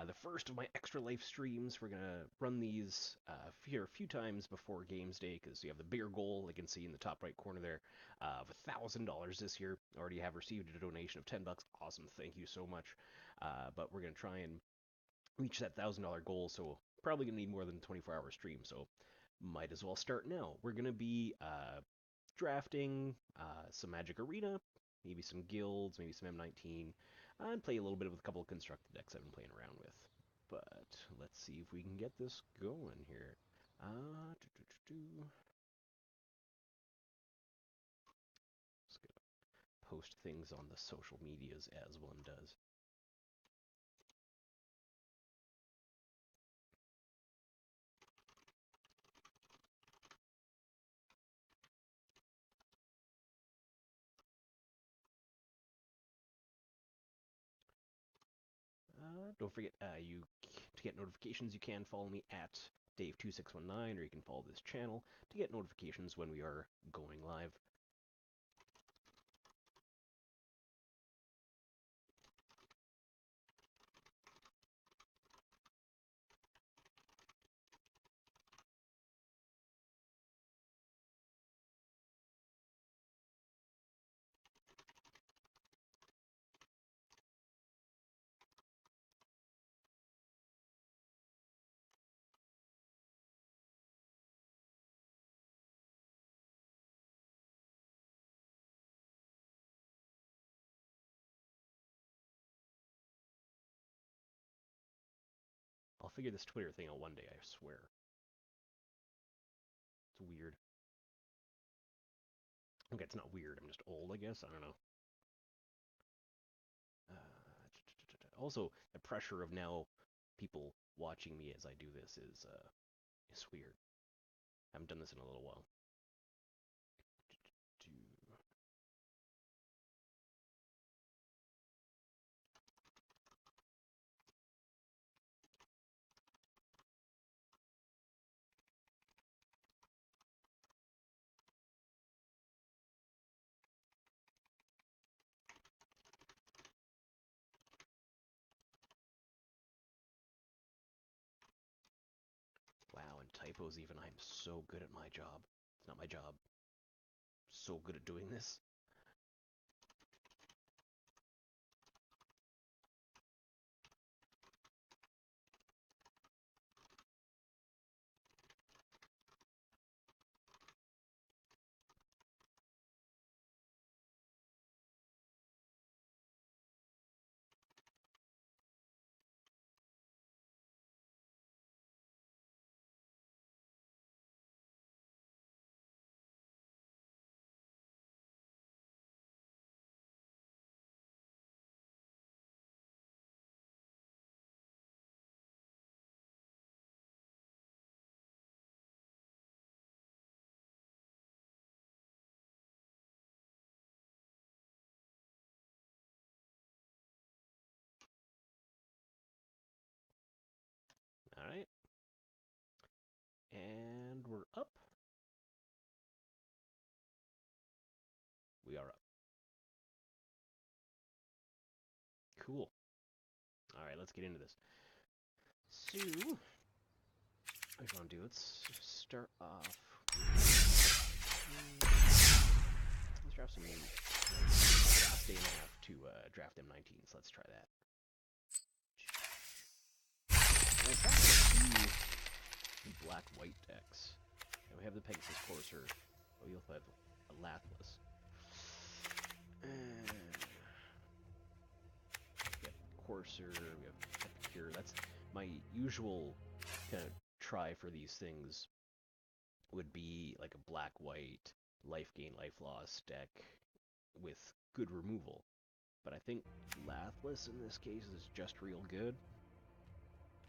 the first of my extra life streams. We're gonna run these here a few times before Games Day because you have the bigger goal. You can see in the top right corner there of $1,000 this year. Already have received a donation of $10. Awesome, thank you so much. But we're gonna try and reach that $1,000 goal. So probably gonna need more than a 24-hour stream. So might as well start now. We're gonna be drafting some Magic Arena, maybe some guilds, maybe some M19, and play a little bit with a couple of constructed decks I've been playing around with. But let's see if we can get this going here. Just gonna post things on the social medias as one does. Don't forget, to get notifications, you can follow me at Dave2619, or you can follow this channel to get notifications when we are going live. I'll figure this Twitter thing out one day, I swear. It's weird. Okay, it's not weird, I'm just old, I guess. I don't know. Also, the pressure of now people watching me as I do this is weird. I haven't done this in a little while. Wow, and typos even. I'm so good at my job. It's not my job. So good at doing this. Alright. And we're up. We are up. Cool. Alright, let's get into this. So, what I want to do, let's start off. Let's draft some names. Last day and a half to draft M19, so let's try that. I found a few black-white decks. And we have the Pegasus Courser. Oh, you'll have a Lathless. We have Courser, we have Epicure. That's my usual kind of try for these things would be like a black-white life gain, life loss deck with good removal. But I think Lathless in this case is just real good.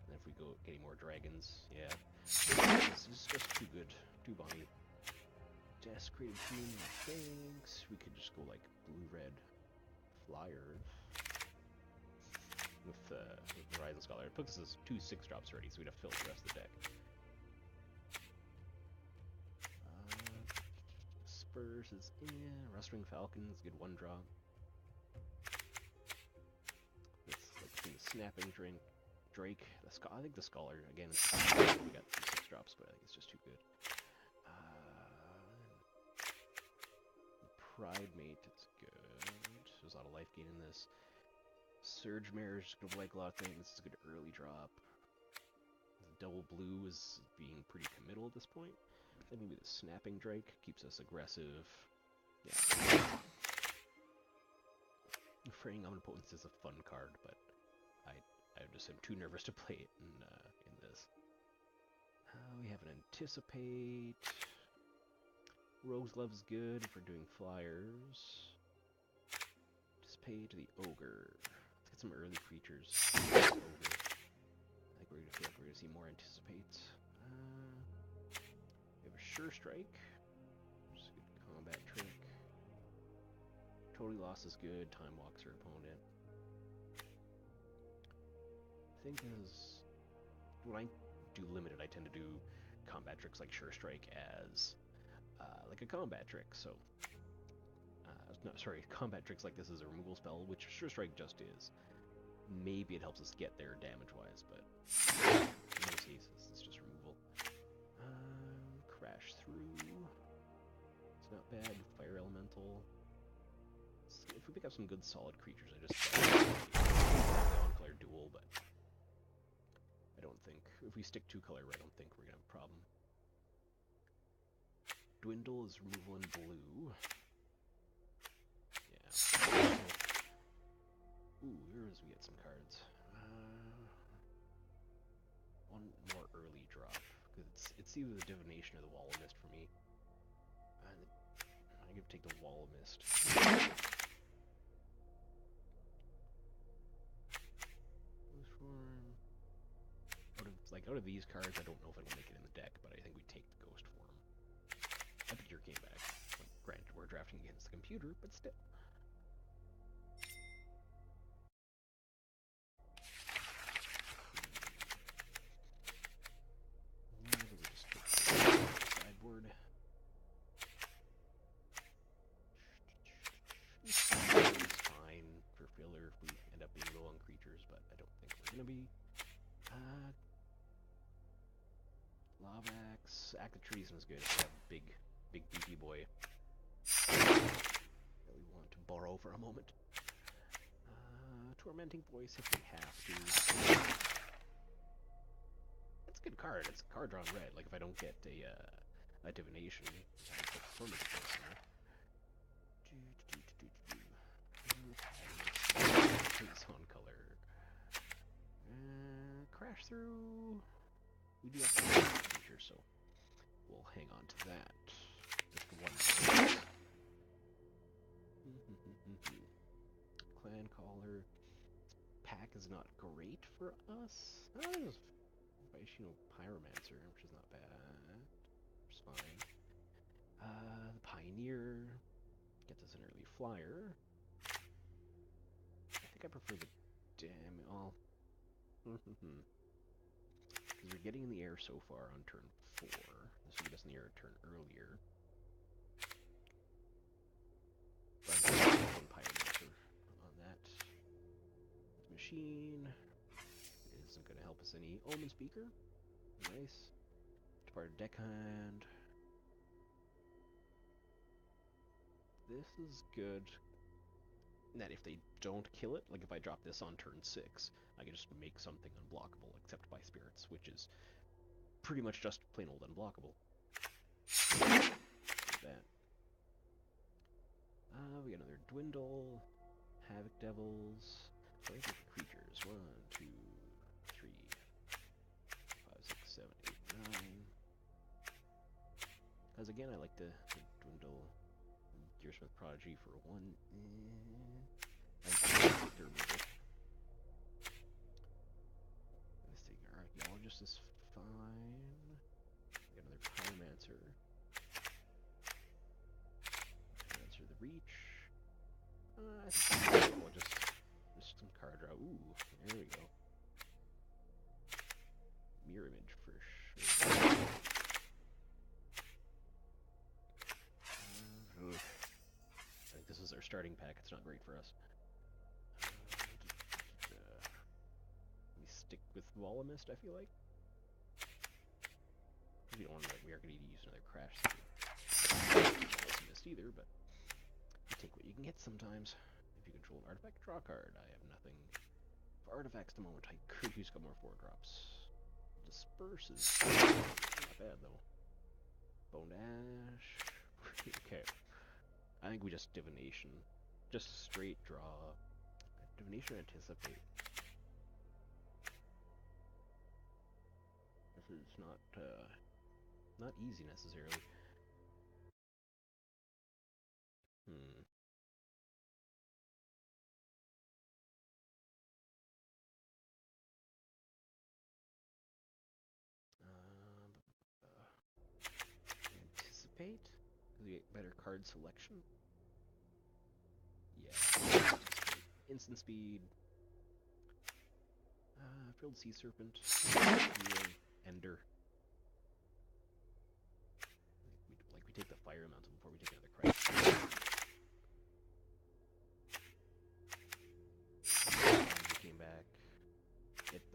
And if we go any more dragons, yeah. This is just too good. Too bonny. Desecrated Tomb, thanks. We could just go like blue-red Flyers with the Horizon Scholar. It puts us 2 6-drops already, so we'd have to fill the rest of the deck. Spurs is Rustwing Falcon is a good 1-drop. Let's like the Snapping Drake. I think the Scholar, again, we got 6 drops, but I think it's just too good. Pride Mate, it's good. There's a lot of life gain in this. Surge Mare is going to blank a lot of things. It's a good early drop. Double Blue is being pretty committal at this point. Then maybe the Snapping Drake keeps us aggressive. Yeah. Fraying Omnipotence is a fun card, but I just am too nervous to play it in this. We have an Anticipate. Rogue's Glove's good if we're doing flyers. Anticipate the Ogre. Let's get some early creatures. Ogre. I think we're gonna see more Anticipates. We have a Sure Strike. Just a good combat trick. Totally Lost is good. Time walks her opponent. I think is when I do limited, I tend to do combat tricks like Sure Strike as like a combat trick. So, no, sorry, combat tricks like this is a removal spell, which Sure Strike just is. Maybe it helps us get there damage-wise, but in most cases, it's just removal. Crash Through. It's not bad. Fire Elemental. If we pick up some good solid creatures, I just on-color duel, but I don't think, if we stick 2-color, I don't think we're going to have a problem. Dwindle is removal in blue. Yeah. Ooh, here's we get some cards. One more early drop, because it's either the Divination or the Wall of Mist for me. I'm going to take the Wall of Mist. Out of these cards, I don't know if it'll make it in the deck, but I think we take the Ghost Form. Epicure came back. Granted, we're drafting against the computer, but still. We'll just put the sideboard. It's fine for filler if we end up being low on creatures, but I don't think we're going to be. Lavax. Act of Treason is good if we have big beefy boy that we want to borrow for a moment. Tormenting Voice if we have to. It's a good card. It's a card drawn red. Like if I don't get a Divination, I put Tormenting Voice in there. Please on color. Crash Through. We do have to feature, so we'll hang on to that. Just one. Clan Caller. Pack is not great for us. Vaishino Pyromancer, which is not bad. It's fine. The Pioneer gets us an early flyer. I think I prefer the damage. Oh. Because we're getting in the air so far on turn 4. This will get us in the air a turn earlier. But I'm going to put one Pyromancer on that. Machine isn't going to help us any. Omen Speaker. Nice. Departed Deckhand. This is good. That if they don't kill it, like if I drop this on turn 6, I can just make something unblockable except by spirits, which is pretty much just plain old unblockable. That. We got another Dwindle, Havoc Devils. So I think creatures. 1, 2, 3, 5, 6, 7, 8, 9. Because again, I like the Dwindle. Gearsmith Prodigy for 1. I think they're removal. Archaeologist is fine. Get another Pyromancer. Pyromancer the Reach. I think we'll just some card draw. Ooh, there we go. Mirror Image for sure. I think this is our starting pack. It's not great for us. Let me stick with Wall of Mist, I feel like. We don't want to, we are going to use another Crash Mist either, but you take what you can get sometimes. If you control an artifact, draw a card. I have nothing. For artifacts at the moment, I could use a couple more 4-drops. Disperse is not bad, though. Bone Dash. Okay. I think we just Divination. Just straight draw. Divination Anticipate. This is not easy necessarily. Anticipate? Because we get better card selection? Yeah. Instant speed. Frilled Sea Serpent. Ender. We take the Fire Elemental before we take another crash. We came back.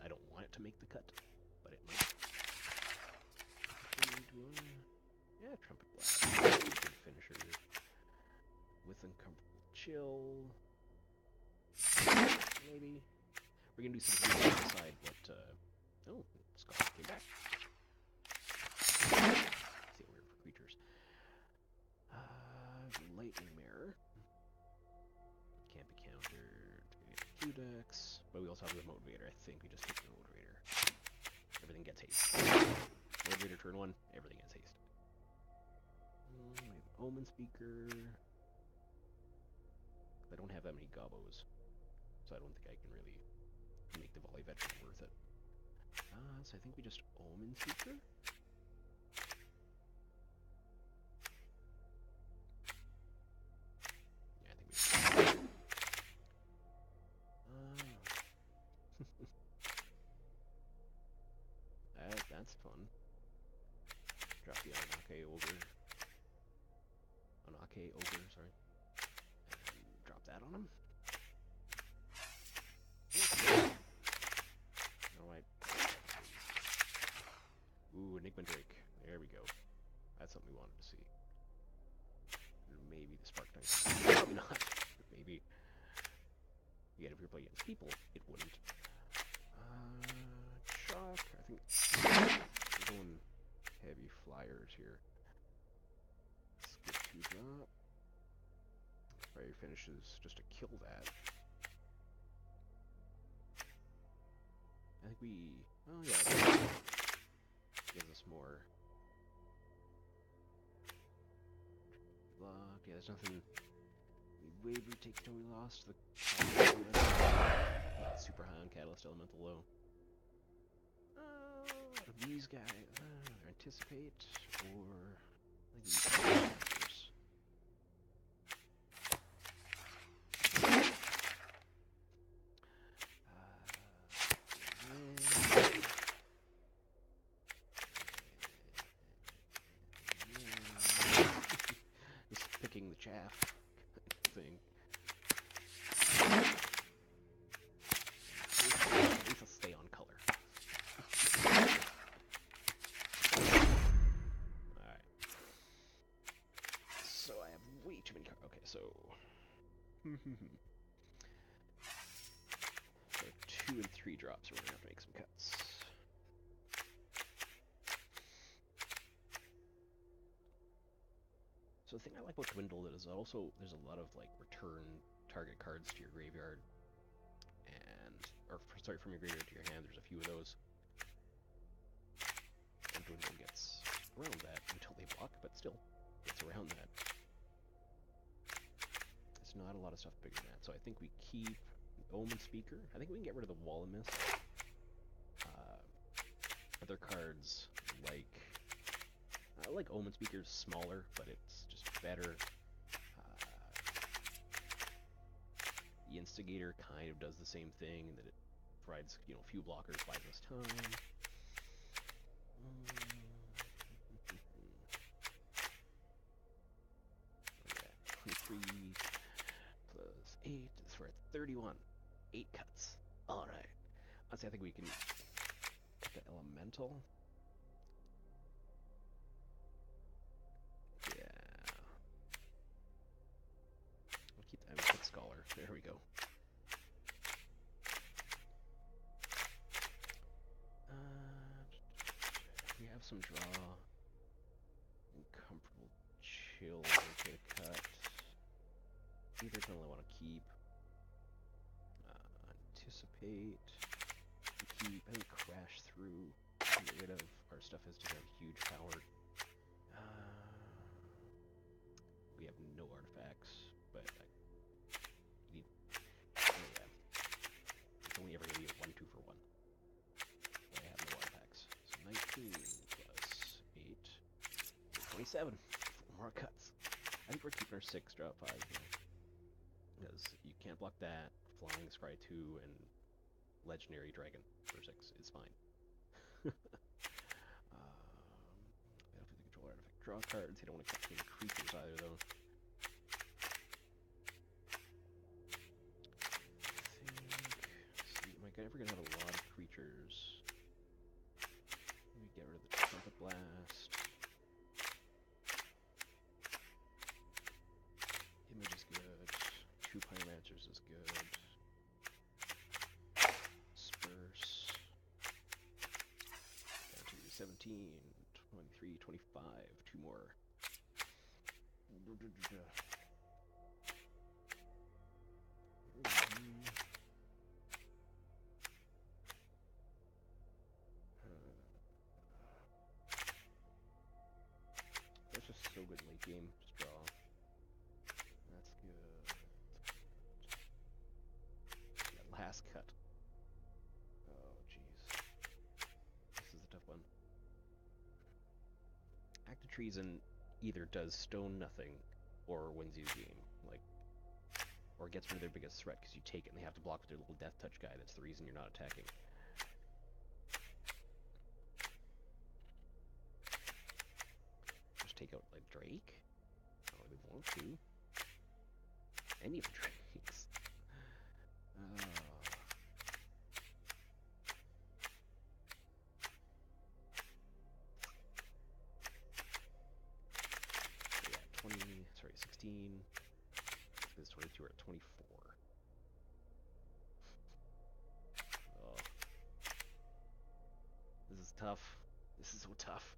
I don't want it to make the cut, but it might. Yeah, Trumpet Blast. Good finisher. With Uncomfortable Chill. Maybe. We're gonna do something on the side, but oh, Scott came back. Let's see what we're for creatures. Lightning Mirror. Can't be countered. Q-Dex. But we also have the Motivator. I think we just take the Motivator. Everything gets haste. Motivator turn 1, everything gets haste. We have Omen Speaker. I don't have that many Gobos, so I don't think I can really make the Volley Veteran worth it. So I think we just Omen Speaker? Yeah, I think we just... that's fun. Drop the Anake Ogre. Anake Ogre, sorry. And drop that on him. Alright. Ooh, Enigma Drake. There we go. That's something we wanted to see. Maybe the Spark Knight. Probably not. Maybe. Yet if you're playing against people, it wouldn't. Shock. I think we're going heavy flyers here. Skip 2-drop. Fire finishes just to kill that. I think we... oh yeah. Gives us more. Block. Yeah, there's nothing... We wavered, take till we lost the... super high on Catalyst Elemental low. These guys... Anticipate, or... Just picking the chaff thing. At least I'll stay on color. Alright. So I have way too many cards. Okay, so... so 2 and 3 drops, we're gonna have to make some cuts. So the thing I like about Dwindle is also there's a lot of like return target cards to your graveyard, and sorry, from your graveyard to your hand. There's a few of those, and Dwindle gets around that until they block, but still gets around that. It's not a lot of stuff bigger than that, so I think we keep Omen Speaker. I think we can get rid of the Wall of Mist. Other cards like Omen Speaker's smaller, but it's just better. The Instigator kind of does the same thing in that it provides, a few blockers, buys us time. Yeah, 23 plus 8 is for 31. 8 cuts. Alright. Honestly, I think we can get the elemental. Yeah. I'll keep that with scholar. There we go. We have some draw. Uncomfortable chill. Okay, cut. Either don't really want to keep. Anticipate. Keep and crash through. Get rid of our stuff has to have huge power. We have no artifacts, but you need. Oh yeah. It's only ever going to be a 1-2 for 1. But I have no artifacts. So 19 plus 8. 27. 4 more cuts. I think we're keeping our 6 drop 5 here. Because you can't block that. Flying Scry 2 and Legendary Dragon for 6 is fine. They don't have to control artifact draw cards. You don't want to cut any creatures either, though. Am I ever gonna have a lot of creatures? Let me get rid of the Trumpet Blast. Image is good. 2 Pyromancers is good. Spurs. Down to 17, 23, 25. 2 more. That's just so good late game. Just draw. That's good. That last cut. Oh, jeez. This is a tough one. Act of Treason either does stone nothing or wins you the game. Like, or gets rid of their biggest threat because you take it and they have to block with their little death touch guy. That's the reason you're not attacking. Just take out like Drake. I don't really want to. Any of the Drakes. So yeah, 16. This 22 are at 24. Oh. This is tough. This is so tough.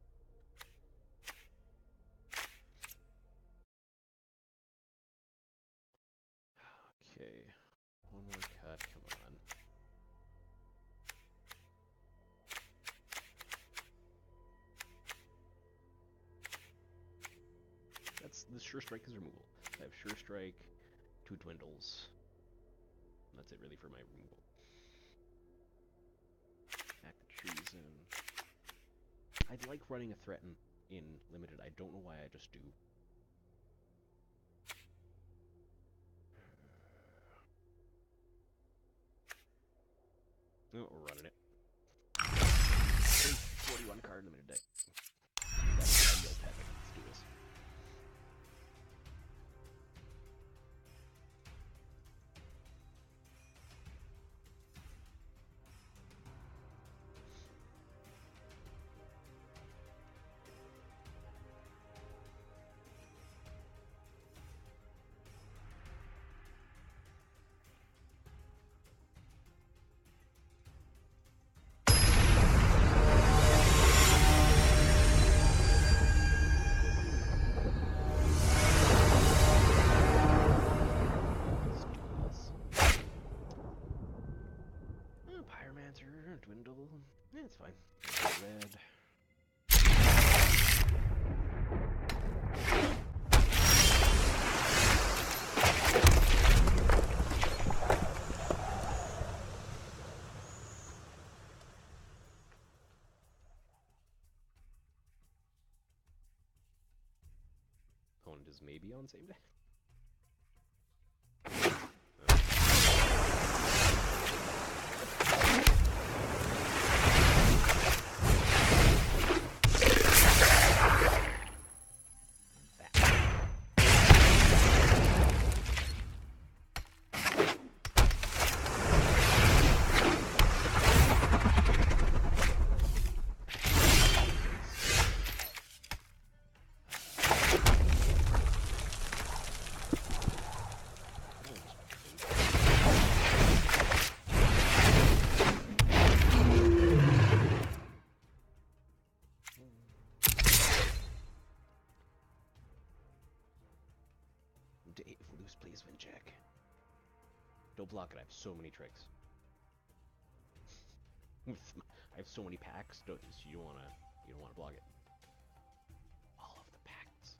Okay. One more cut, come on. That's the Sure Strike is removal. I have Sure Strike, 2 Dwindles. And that's it really for my removal. Act of Treason. I'd like running a Threaten in Limited. I don't know why, I just do. Oh, we're running it. 41 card limited deck. That's the ideal pack. Let's do this. Dwindle. Yeah, it's fine. Red. Opponent is maybe on same day. Boost, please, Vincheck. Don't block it. I have so many tricks. I have so many packs. You don't wanna block it. All of the packs.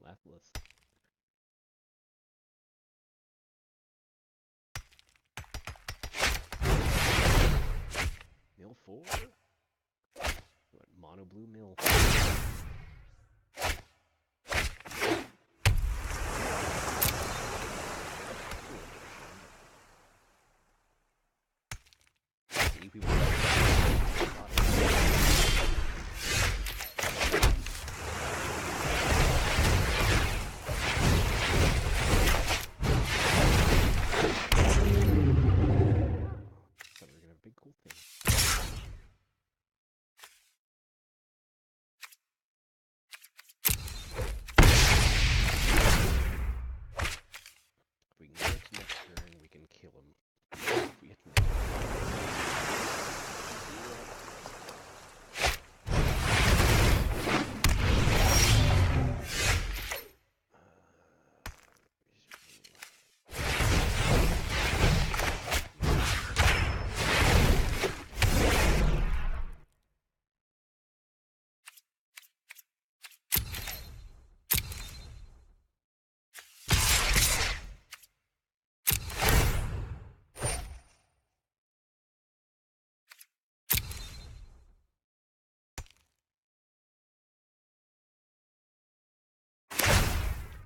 Lapis. Mill 4? What, mono blue mill? See, we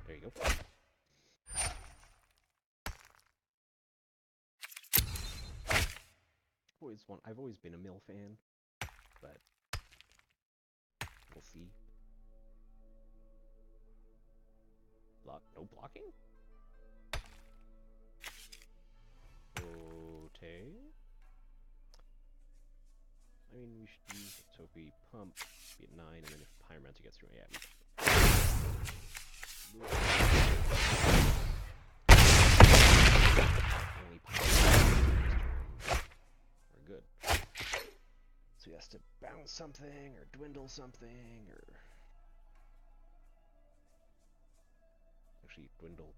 There you go. I've always been a mill fan, but we'll see. No blocking? Okay. I mean, we should use it. So if we pump, be at 9, and then if Pyromancer gets through, yeah. Only Pyromancer. We're good. So he has to bounce something, or dwindle something, or... Actually, dwindle.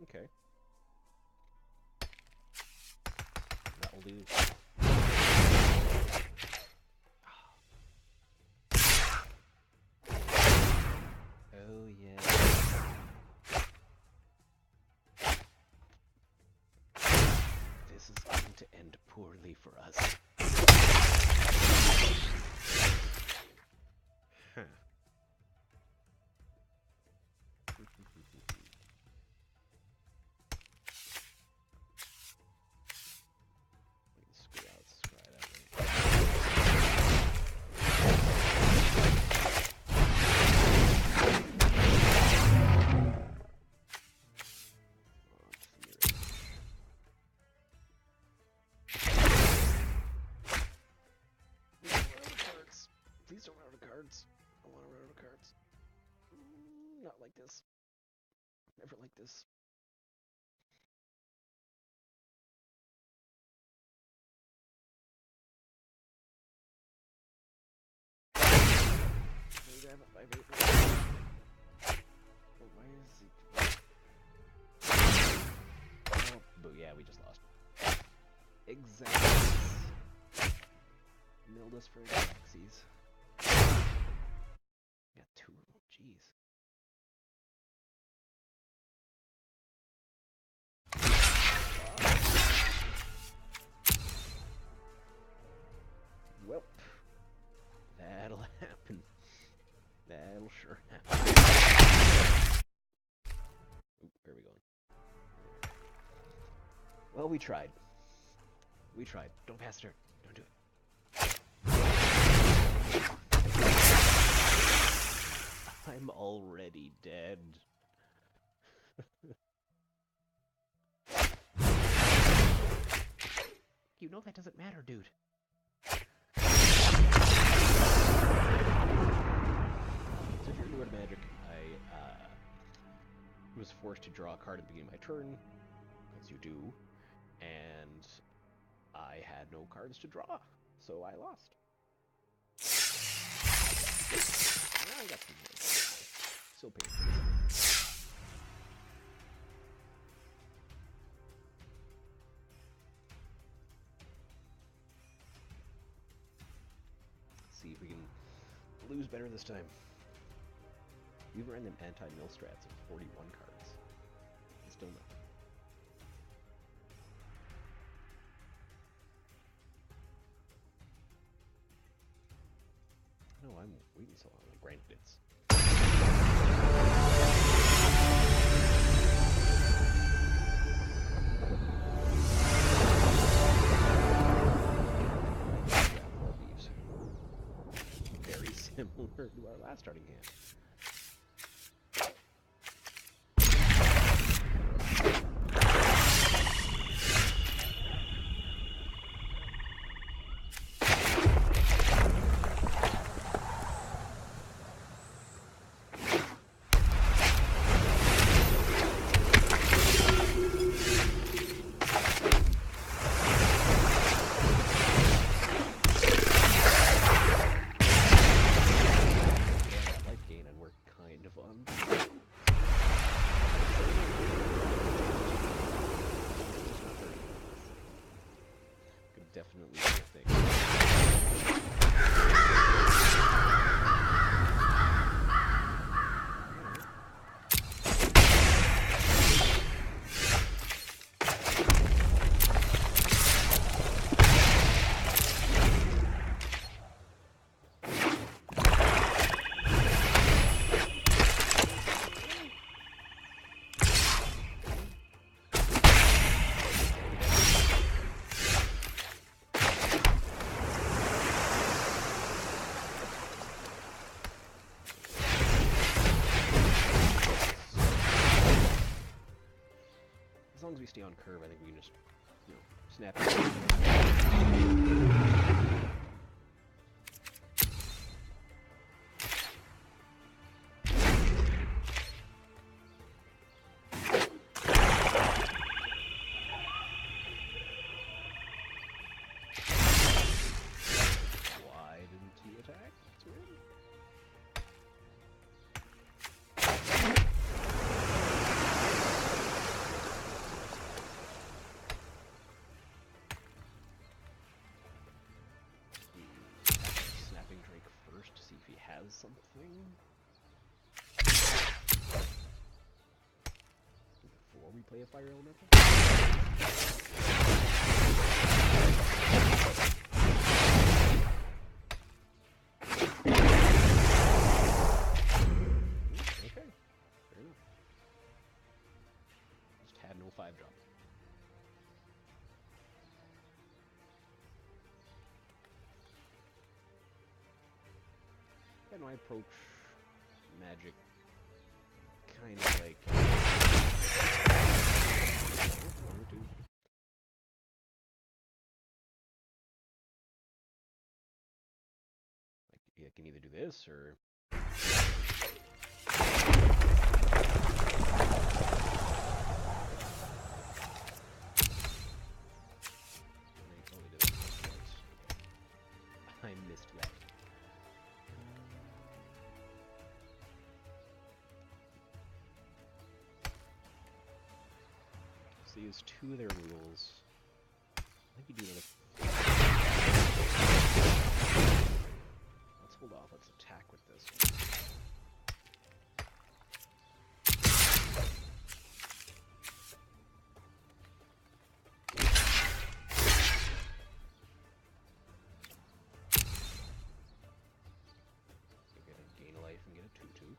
Okay. That will do. Oh, yeah. This is going to end poorly for us. Huh. Please don't run out of cards. I want to run out of cards. Not like this. Never like this. just lost. Exactly. Milled us for Xaxes. Got 2 of them, jeez. Well, that'll happen. That'll sure happen. Oop, where are we going? Well, we tried. We tried. Don't pass turn. Don't do it. I'm already dead. You know that doesn't matter, dude. So if you're new to Magic, I was forced to draw a card at the beginning of my turn, as you do, and I had no cards to draw, so I lost. I got some more. Still painful. See if we can lose better this time. We ran them anti-mill strats of 41 cards. And still nothing. No, I'm waiting so long. Granted, it's... very similar to our last starting hand. Definitely be a thing. As long as we stay on curve, I think we can just, you know, snap it. Why didn't he attack? That's weird. To see if he has something before we play a fire elemental. Okay, fair enough. Just had no 5-drop. And I approach Magic kind of like... one or two. Like, I can either do this, or... I missed that. See they use 2 of their rules. I think you do another. Let's hold off. Let's attack with this one. You're gonna gain a life and get a 2/2.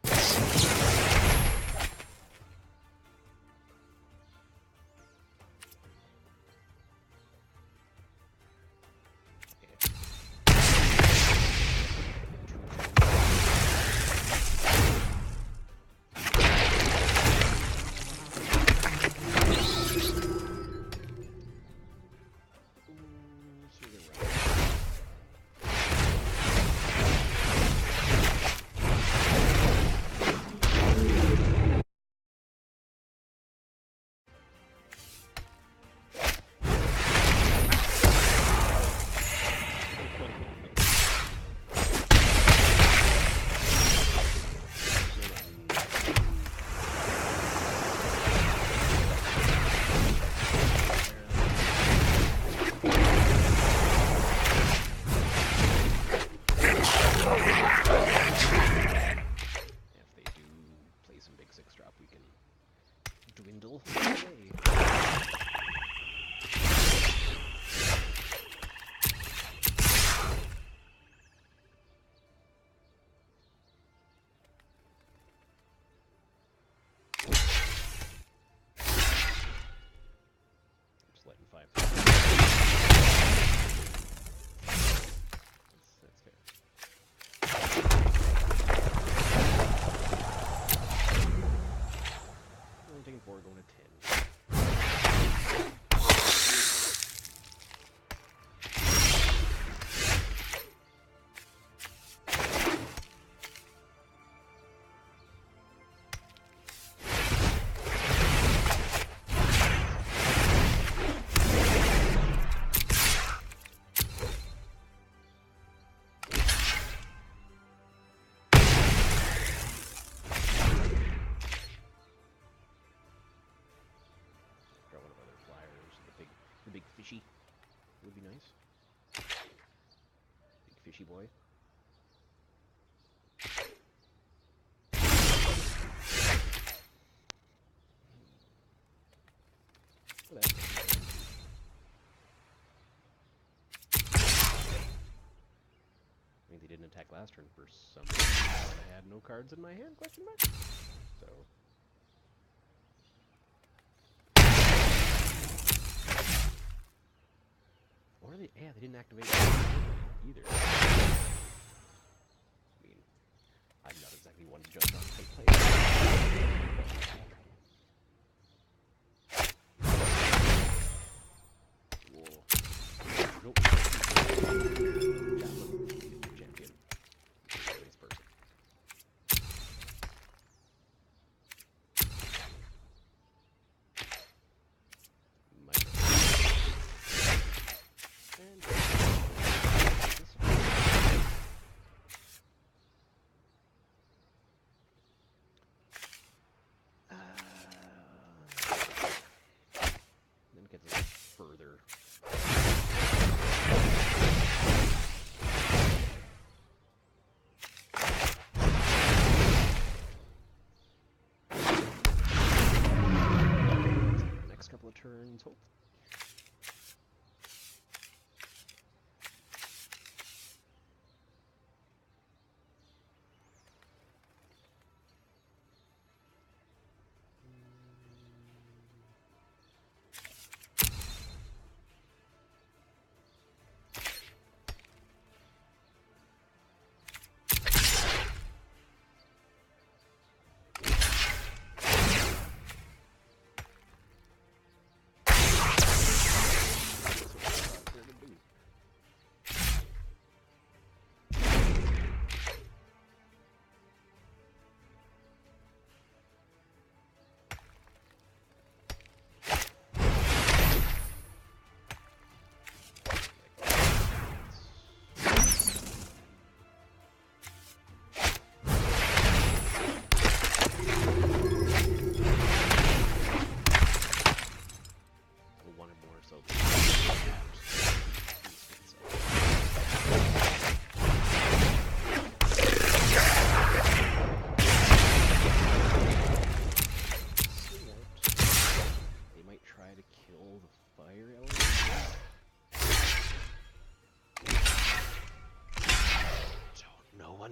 Dwindle away. Just letting 5. That's fair. Only taking 4, going to 10. The big fishy would be nice. Big fishy boy. What else? I mean, they didn't attack last turn for some reason. I had no cards in my hand, question mark? So... Or they, yeah, they didn't activate either. I mean, I'm not exactly one to judge on type players. Whoa. Nope. Champion. Nice person. Then it gets a little further. Next couple of turns, hope.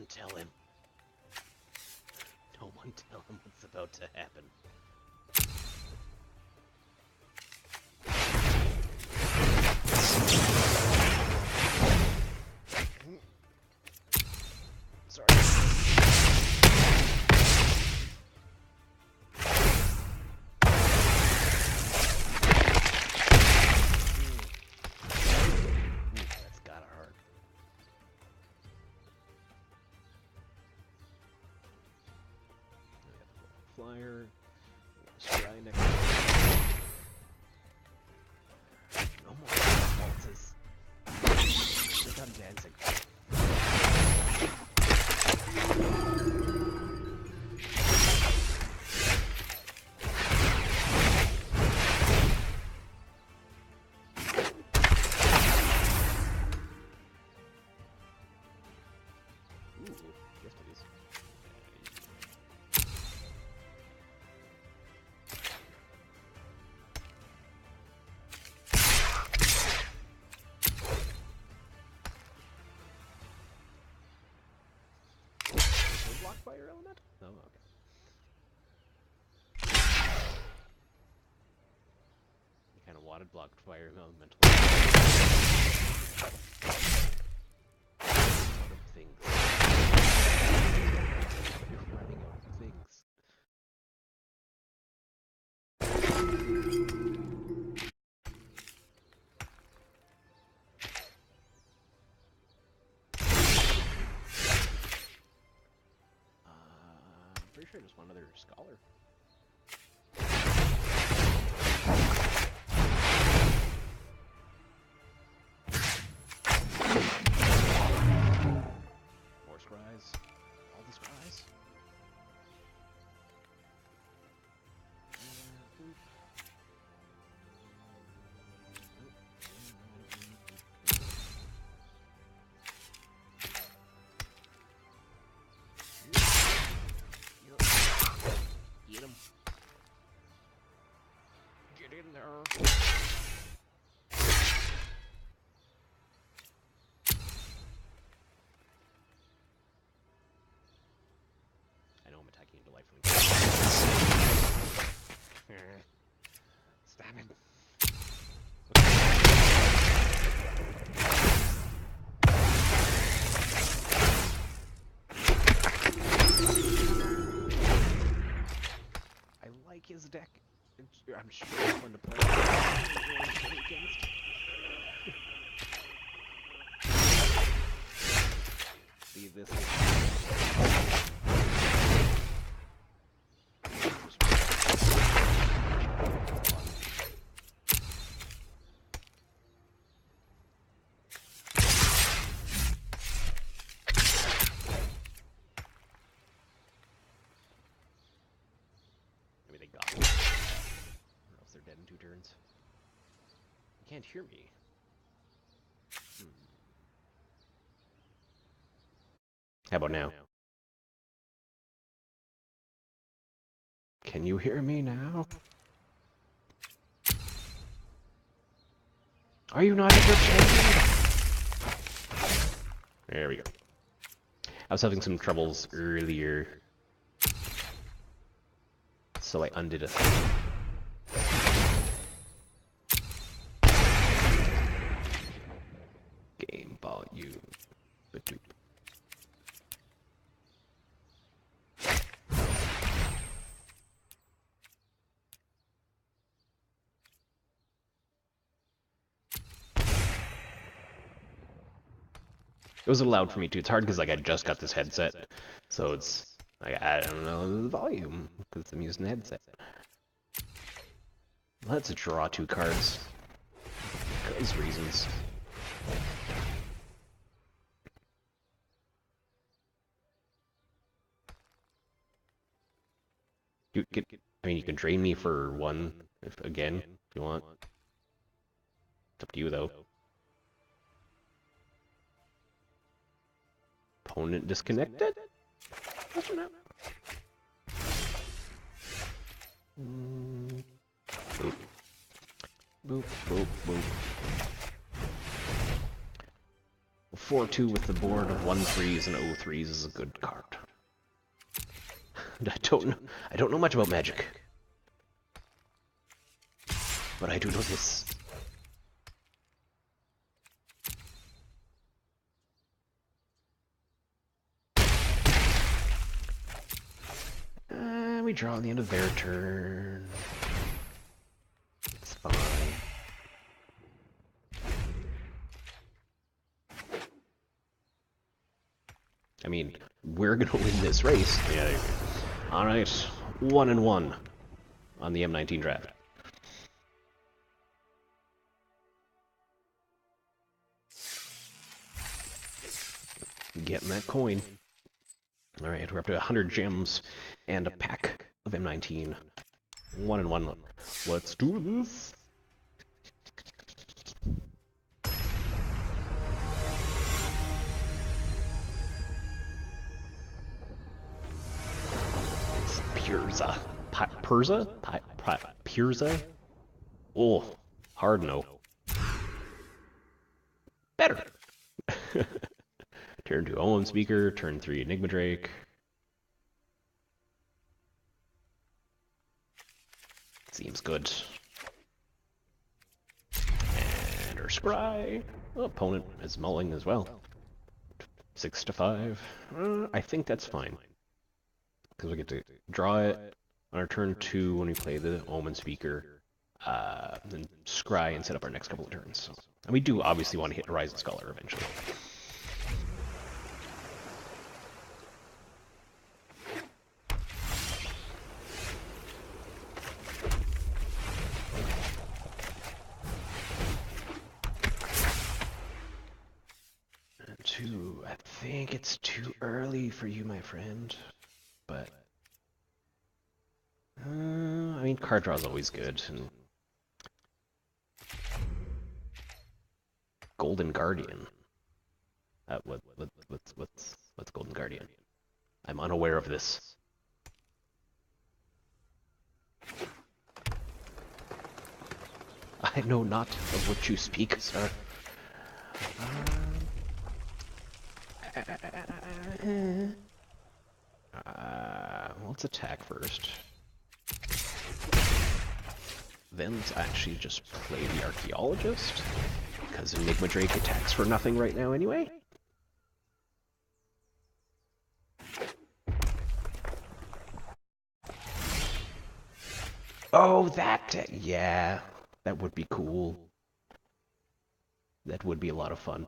tell him. No one tell him what's about to happen. Sorry. That's gotta hurt. Flyer. Scry next. No more waltzes. We're done dancing. Ooh, yes please. Block fire element? Oh, okay. You kind of wanted blocked fire elemental. Out of things. You're running out of things. I'm pretty sure there's one other scholar. More scries. All the scries. Get him. Get in there. I know I'm attacking you delightfully. Stop it. I like his deck. I'm sure it's fun to play against. See, this is... Maybe they got me. Or else they're dead in 2 turns. You can't hear me. How about now? Can you hear me now? Are you not entertained? There we go. I was having some troubles earlier, so I undid a thing. Game volume. Ba-doop. It was allowed for me to. It's hard because like I just got this headset, so it's like I don't know the volume because I'm using the headset. Let's draw 2 cards. Because reasons. I mean, you can drain me for 1 again if you want. It's up to you though. Opponent disconnected? Boop. Boop, boop, boop. 4-2 with the board of 1-3s and 0-3s is a good card. I don't know much about Magic, but I do know this. We draw at the end of their turn. It's fine. I mean, we're gonna win this race. Yeah. All right, 1-1 on the M19 draft. Getting that coin. All right, we're up to 100 gems and a pack of M19. 1-1. Let's do this. Pirza. Pirza? Oh, hard no. Better. Turn 2 Omen Speaker, turn 3 Enigma Drake. Seems good. And our Scry. Opponent is mulling as well. 6-5. I think that's fine. Because we get to draw it on our turn 2 when we play the Omen Speaker, then Scry and set up our next couple of turns. So. And we do obviously want to hit Horizon Scholar eventually. I think it's too early for you, my friend. But I mean, card draw is always good. And Golden Guardian. What's Golden Guardian? I'm unaware of this. I know not of what you speak, sir. Let's attack first. Then let's actually just play the Archaeologist, because Enigma Drake attacks for nothing right now anyway. Oh, yeah, that would be cool. That would be a lot of fun.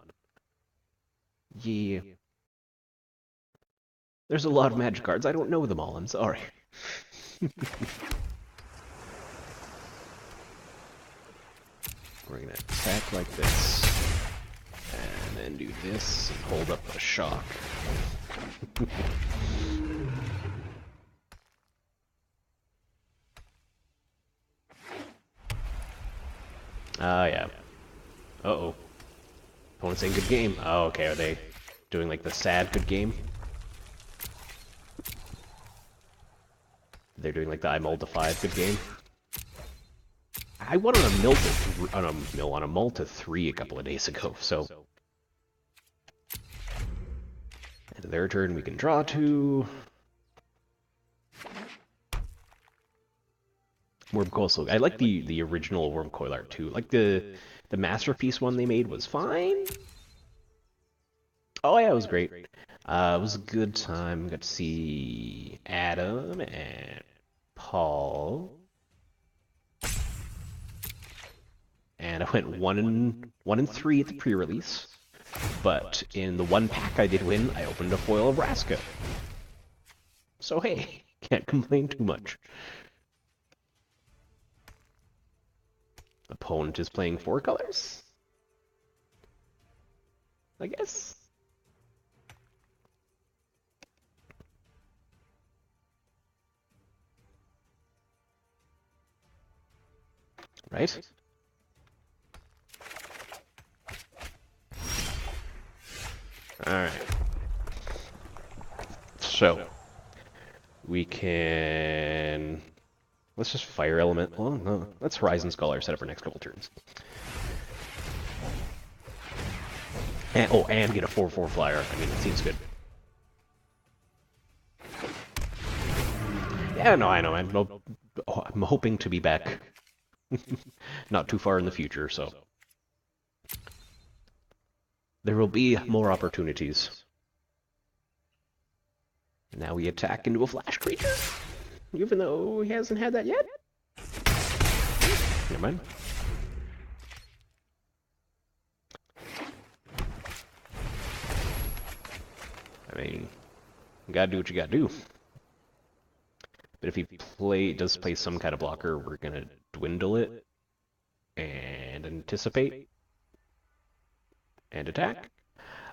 Yeah. There's a lot of Magic cards. I don't know them all. I'm sorry. We're going to attack like this. And then do this and hold up a shock. Yeah. Uh-oh. Opponent's saying good game. Oh, okay. Are they doing like the sad good game? They're doing like the I mulled to 5 good game. I won on a mull to 3 a couple of days ago, so. And their turn, we can draw 2. Wurmcoil. I like the original Wurmcoil art too. Like the Masterpiece one they made was fine. Oh yeah, it was great. It was a good time. Got to see Adam and Paul. And I went 1-3 at the pre-release. But in the one pack I did win, I opened a foil of Vraska. So hey, can't complain too much. Opponent is playing 4 colors? I guess. Right? Alright. So, we can... Let's just Fire Element. Well, no. Let's Horizon Scholar set up our next couple turns. And get a 4/4 flyer. I mean, it seems good. Yeah, no, I know, man. No, I'm hoping to be back not too far in the future, so there will be more opportunities. Now we attack into a flash creature, even though he hasn't had that yet. Never mind. I mean, you gotta do what you gotta do. But if he does play some kind of blocker, we're gonna dwindle it and anticipate and attack.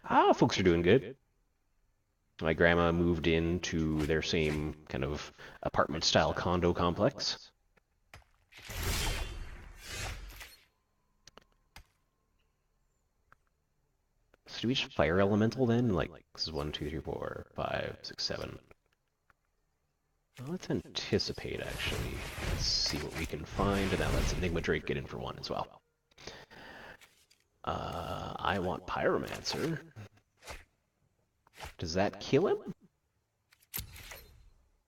Ah, folks are doing good. My grandma moved into their same kind of apartment-style condo complex. So do we just fire elemental then? Like, this is 1, 2, 3, 4, 5, 6, 7. Well, let's anticipate, actually. Let's see what we can find, and that lets Enigma Drake get in for 1 as well. I want Pyromancer. Does that kill him?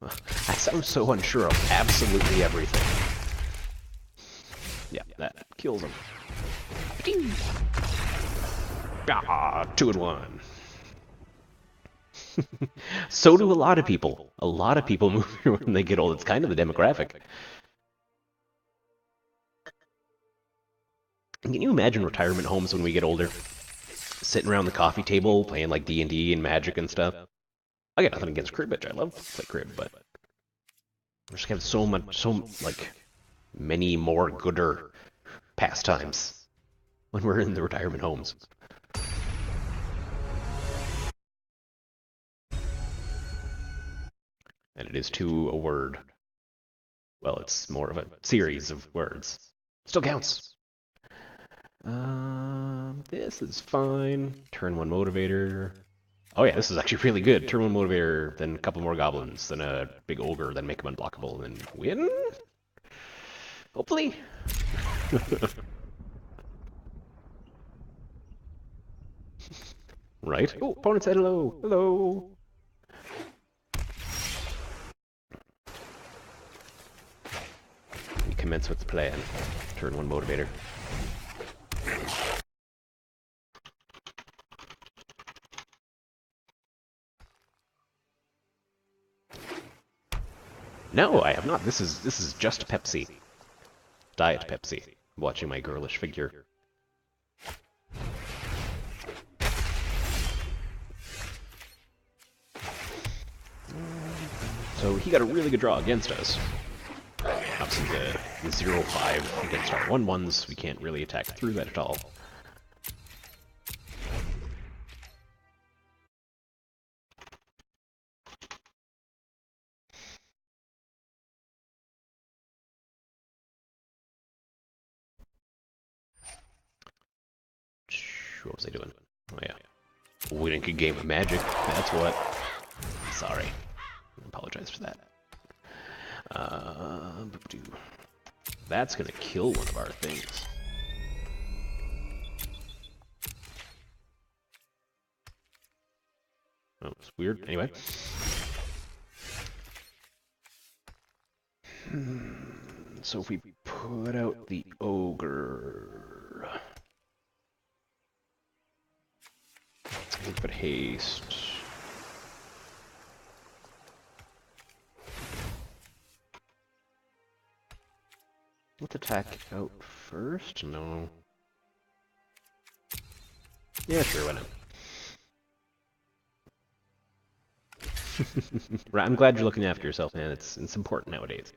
I sound so unsure of absolutely everything. Yeah, that kills him. Ah, 2 and 1. So do a lot of people. A lot of people move here when they get old. It's kind of the demographic. Can you imagine retirement homes when we get older? Sitting around the coffee table, playing like D&D and Magic and stuff. I got nothing against cribbage. I love to play crib, but we just have so many more gooder pastimes when we're in the retirement homes. And it is 2 a word. Well, it's more of a series of words. Still counts. This is fine. Turn 1 motivator. Oh yeah, this is actually really good. Turn 1 motivator, then a couple more goblins, then a big ogre, then make him unblockable, and then win? Hopefully. Right? Oh, opponent said hello. Hello. We commence with the plan. Turn 1 motivator. No, I have not. This is just Pepsi. Diet Pepsi. I'm watching my girlish figure. So he got a really good draw against us. Obviously the 0-5 against our 1/1s, we can't really attack through that at all. What was I doing? Oh yeah. Winning a game of Magic, that's what. Sorry. I apologize for that. That's gonna kill one of our things. Oh, it's weird. Anyway. So if we put out the ogre, we put haste. Let's attack out first. No. Yeah, sure. Why not? Right, I'm glad you're looking after yourself, man. It's important nowadays.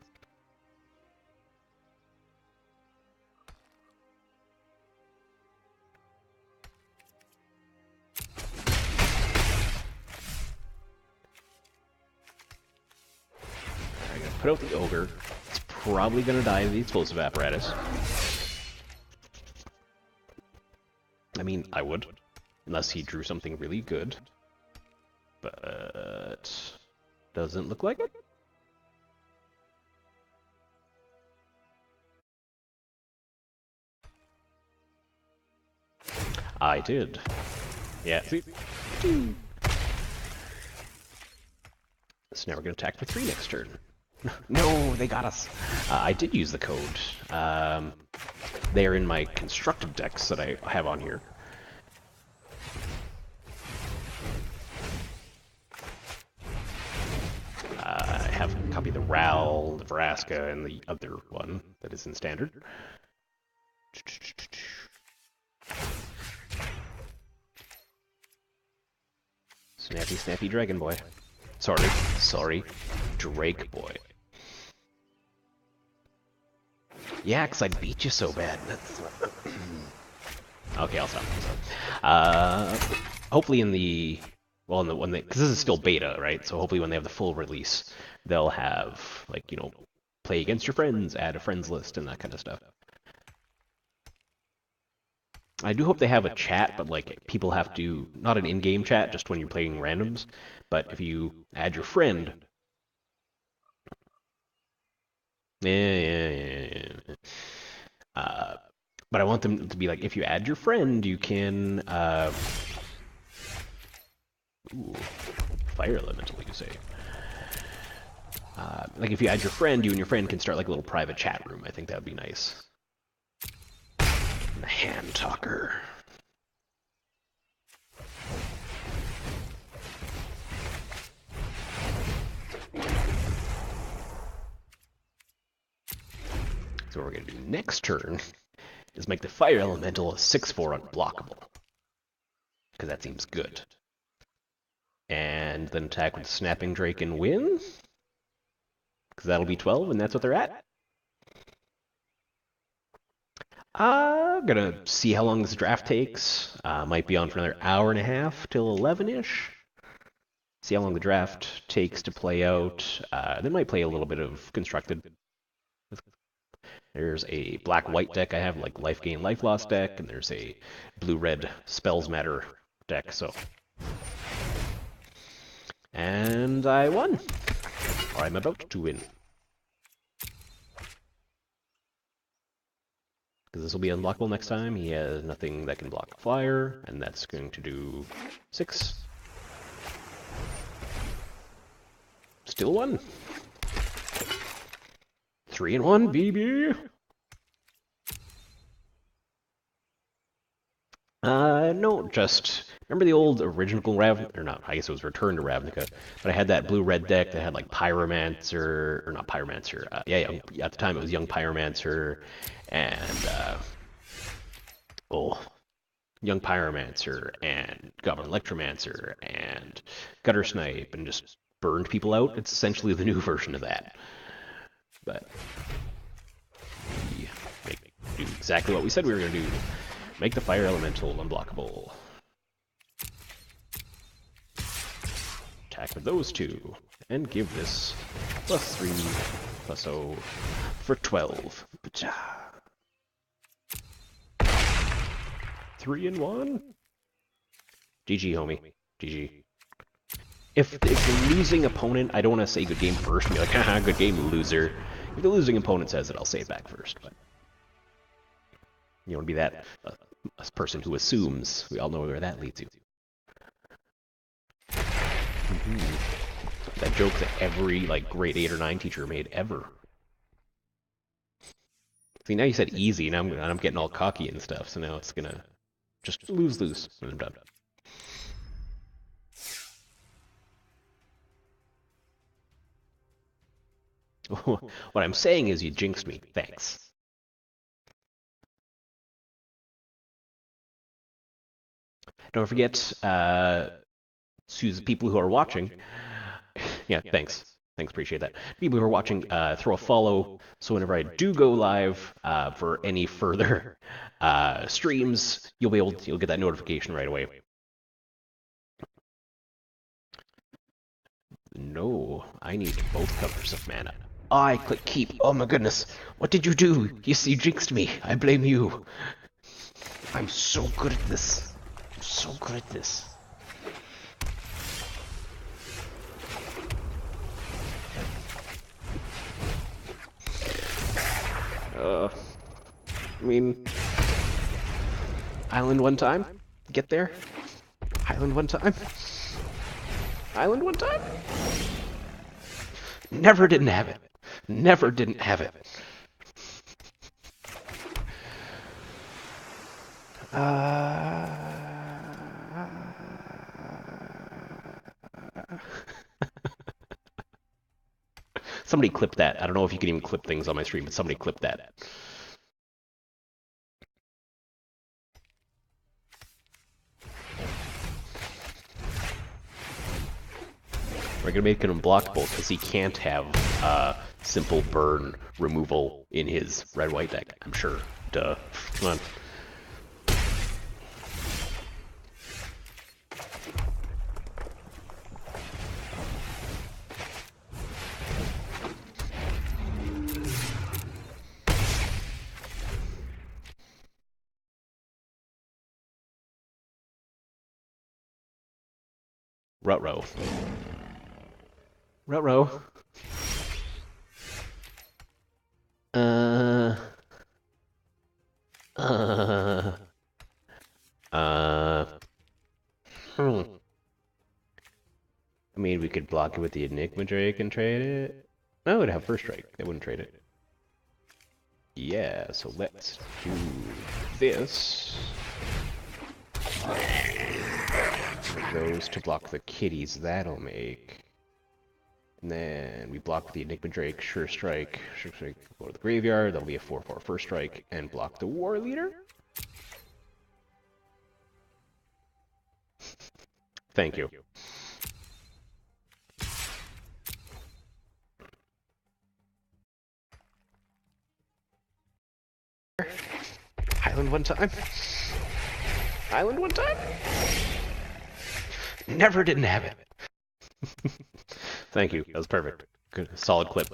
I'm gonna put out the ogre. It's probably gonna die to the explosive apparatus. I mean, I would, unless he drew something really good. But doesn't look like it. I did. Yeah, see? So now we're going to attack for 3 next turn. No, they got us. I did use the code. They are in my constructed decks that I have on here. I have a copy of the Ral, the Vraska, and the other one that is in standard. Snappy, snappy dragon boy. Sorry, Drake boy. Yeah, 'cause I beat you so bad. Okay, I'll stop. Hopefully in the... Well, because this is still beta, right? So hopefully when they have the full release, they'll have, like, you know, play against your friends, add a friends list, and that kind of stuff. I do hope they have a chat, but, like, people have to... Not an in-game chat, just when you're playing randoms. But if you add your friend... Yeah. But I want them to be like, if you add your friend, you can... Ooh, fire elemental, you say. Like, if you add your friend, you and your friend can start, like, a little private chat room. I think that would be nice. The hand talker. So what we're going to do next turn is make the fire elemental a 6/4 unblockable. Because that seems good. And then attack with Snapping Drake and win. Because that'll be 12, and that's what they're at. I'm gonna see how long this draft takes. Might be on for another hour and a half till 11-ish. See how long the draft takes to play out. They might play a little bit of constructed. There's a black-white deck I have, like life gain, life loss deck, and there's a blue-red spells matter deck, so. And I won. Or I'm about to win. Because this will be unblockable next time. He has nothing that can block fire, and that's going to do 6. Still 1. 3-1, baby! No, just... Remember the old original Ravnica? Or not, I guess it was Return to Ravnica. But I had that blue-red deck that had, like, Pyromancer... Or not Pyromancer. Yeah, at the time it was Young Pyromancer. And, Young Pyromancer and Goblin Electromancer and Gutter Snipe and just burned people out. It's essentially the new version of that. But we do exactly what we said we were going to do. Make the fire elemental unblockable. Attack with those two. And give this +3, +0 for 12. 3-1? GG, homie. GG. If the losing opponent, I don't want to say good game first and be like, haha, good game, loser. If the losing opponent says it, I'll say it back first. But you want to be that a person who assumes. We all know where that leads you. That joke that every like grade 8 or 9 teacher made ever. See, now you said easy, and I'm getting all cocky and stuff. So now it's gonna just lose, and I'm done. What I'm saying is you jinxed me. Thanks. Don't forget, to the people who are watching, yeah, thanks. Thanks, appreciate that. People who are watching, throw a follow, so whenever I do go live for any further streams, you'll get that notification right away. No, I need both colors of mana. I click keep. Oh my goodness. What did you do? You jinxed me. I blame you. I'm so good at this. I'm so good at this. I mean, island one time. Get there. Island one time. Island one time. Never didn't have it. Never didn't have it. Somebody clip that. I don't know if you can even clip things on my stream, but somebody clip that. We're gonna make him unblockable because he can't have simple burn removal in his red-white deck. I'm sure. Duh. Come on. Ruh-roh. Ruh-roh. I mean, we could block it with the Enigma Drake and trade it. No, it would have first strike. They wouldn't trade it. Yeah, so let's do this. Those to block the kitties, that'll make. And then we block the Enigma Drake, Sure Strike, go to the graveyard, that'll be a 4/4 first strike, and block the War Leader. Thank you. Island one time. Island one time. Never didn't have it. Thank you. That was perfect. Good, solid clip.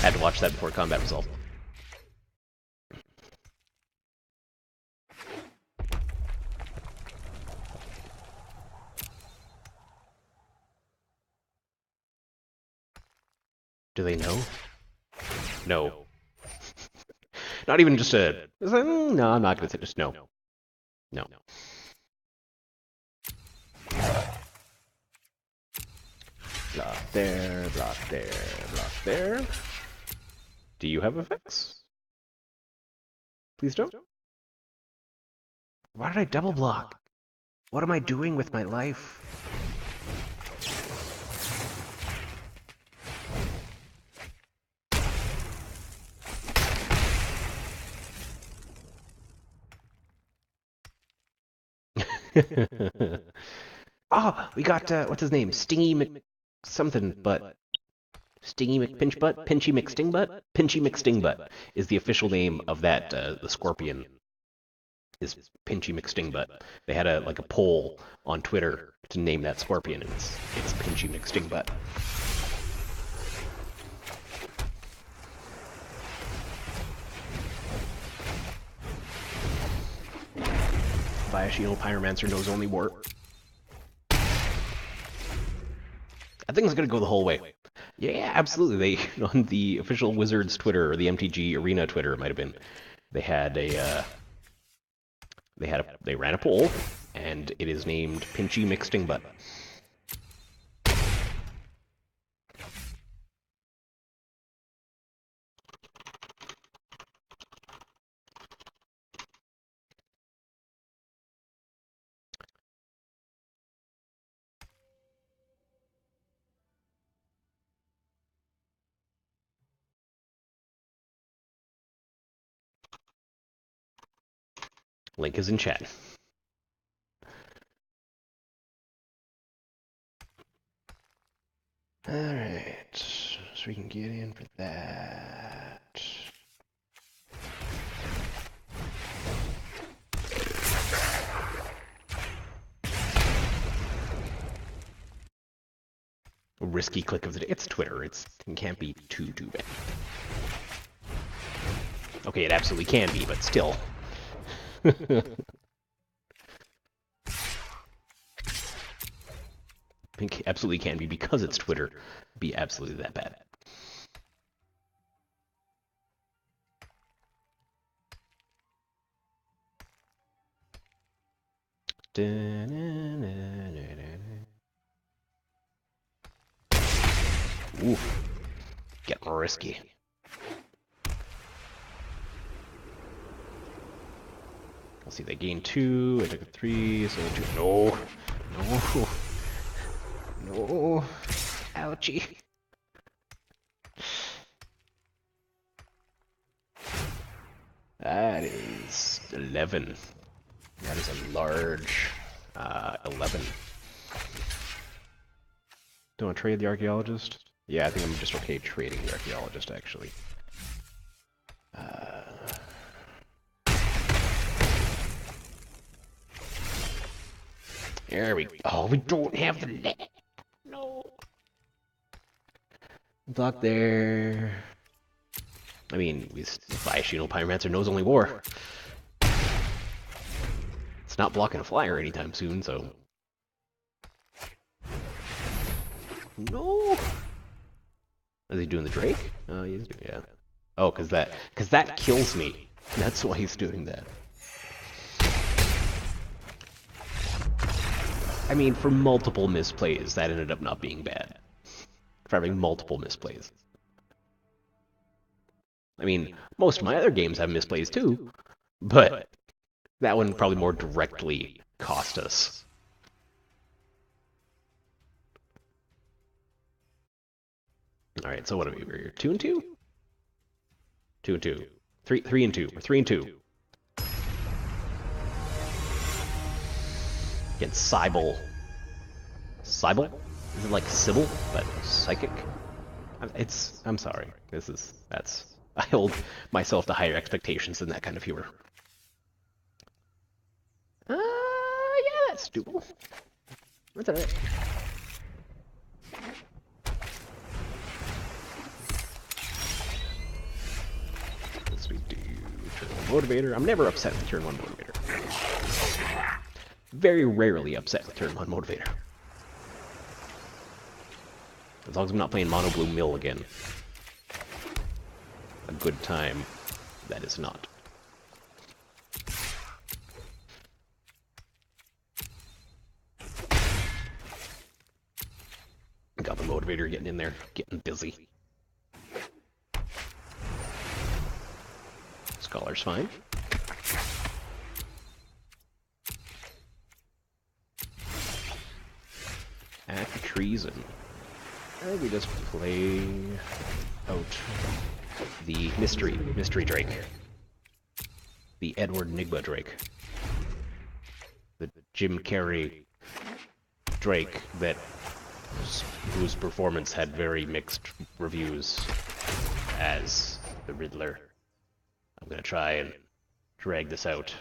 Had to watch that before combat resolved. Do they know? No. Not even just a... No, I'm not going to say just no. No. Block there, block there, block there. Do you have effects? Please don't. Why did I double block? What am I doing with my life? Oh, we got, what's his name? Stingy Mc... something, but... Stingy McPinchbutt? Pinchy McStingbutt? Pinchy McStingbutt is the official name of that, the Scorpion. Is Pinchy McStingbutt. They had a poll on Twitter to name that Scorpion, and it's Pinchy McStingbutt. Bioshield Pyromancer knows only war. I think it's gonna go the whole way. Yeah, absolutely. They on the official Wizards Twitter or the MTG Arena Twitter, it might have been. They had they ran a poll, and it is named Pinchy McStingbutt. Link is in chat. Alright, so we can get in for that. Risky click of the day. It's Twitter. It can't be too bad. Okay, it absolutely can be, but still. It absolutely can be because it's Twitter. Be absolutely that bad. Ooh, getting risky. Let's see, they gained 2, I took a 3, so 2. No! No! No! Ouchie! That is 11. That is a large 11. Do you want to trade the archaeologist? Yeah, I think I'm just okay trading the archaeologist, actually. There we go. Oh, we don't have the net. No. Block there. I mean, Viashino Pyromancer knows only war. It's not blocking a flyer anytime soon, so. No. Is he doing the Drake? Oh, he's doing, yeah. Oh, cause that kills me. That's why he's doing that. I mean, for multiple misplays, that ended up not being bad. For having multiple misplays. I mean, most of my other games have misplays too, but that one probably more directly cost us. Alright, so what are we? We're 2 and 2? 2 and 2. 3 and 2. We're 3 and 2. Against Sybil. Sybil? Is it like Sybil, but psychic? I'm sorry. I hold myself to higher expectations than that kind of humor. Yeah, that's doable. That's alright. As we do turn 1 motivator. I'm never upset with turn 1 motivator. Very rarely upset with turn 1 motivator. As long as I'm not playing Mono Blue Mill again. A good time, that is not. Got the motivator getting in there, getting busy. Scholar's fine. Act of treason. I think we just play out the mystery Drake. The Edward Nigma Drake. The Jim Carrey Drake whose performance had very mixed reviews as the Riddler. I'm gonna try and drag this out.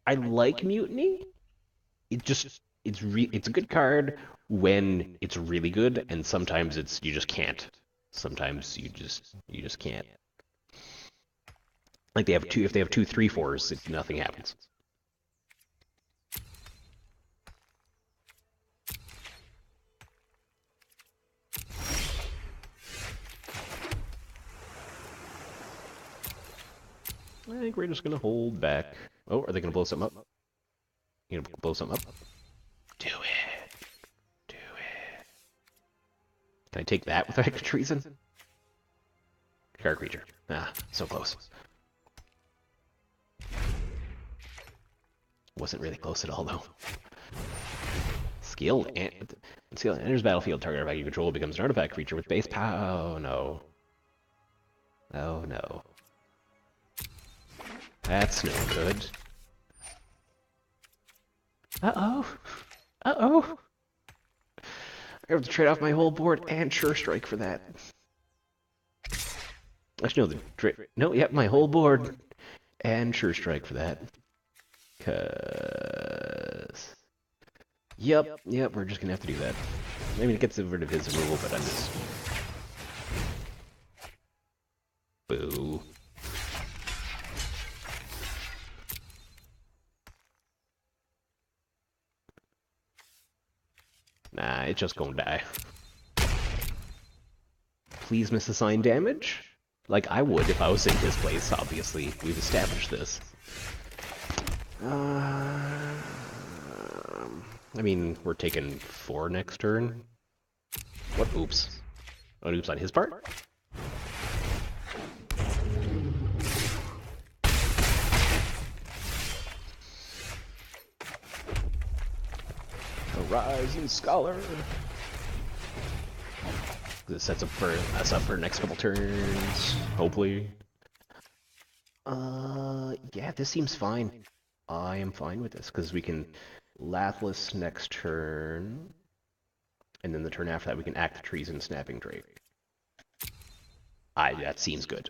I like Mutiny. It's a good card when it's really good, and sometimes you just can't. Sometimes you just can't. Like if they have 2 3/4s, nothing happens. I think we're just gonna hold back. Oh, are they gonna blow something up? You gonna blow something up? Do it. Do it. Can I take that with Act of Treason? Card creature. Ah, so close. Wasn't really close at all, though. Skill enters battlefield. Target artifact you control becomes an artifact creature with base power. Oh no. Oh no. That's no good. Uh-oh. Uh-oh. I have to trade off my whole board and Sure Strike for that. Actually, no, yep, my whole board and Sure Strike for that. Cause... Yep, we're just gonna have to do that. I mean, it gets rid of his removal, but I'm just... Boo. Nah, it's just gonna die. Please misassign damage? Like I would if I was in his place, obviously. We've established this. I mean, we're taking 4 next turn. What oops? An oops on his part? A rising scholar. This sets up for us up for the next couple turns, hopefully. Yeah, this seems fine. I am fine with this because we can Lathlas next turn, and then the turn after that we can act the treason, snapping Drake. That seems good.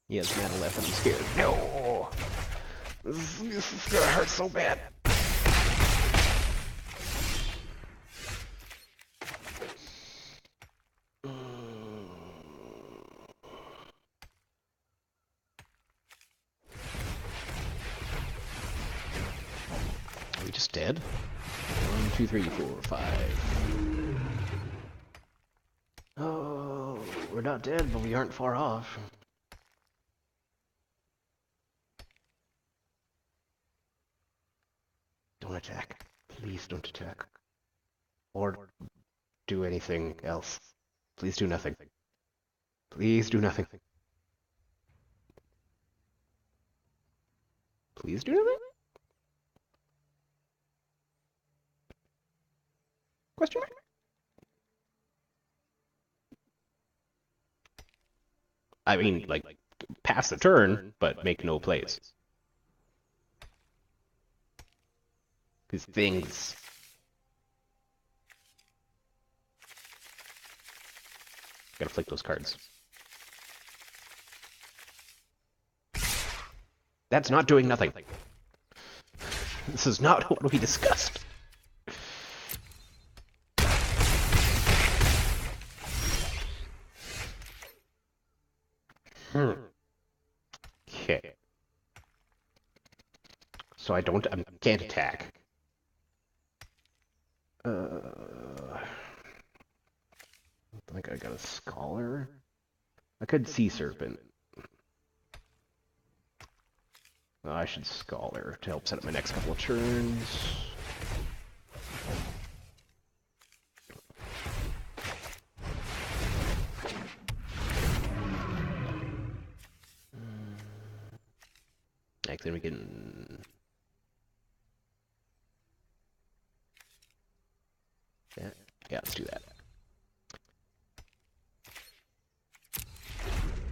He has mana left and I'm scared. No! This is gonna hurt so bad. Are we just dead? 1, 2, 3, 4, 5. Oh, we're not dead, but we aren't far off. Don't attack. Please don't attack. Or do anything else. Please do nothing. Please do nothing. Please do nothing? Question mark? I mean, like, pass the turn, but make no plays. Because things... Gotta flick those cards. That's not doing nothing. This is not what we discussed. Okay. So I can't attack. I think I got a Scholar. I could Sea Serpent. I should Scholar to help set up my next couple of turns. Next, then we can... Yeah, let's do that.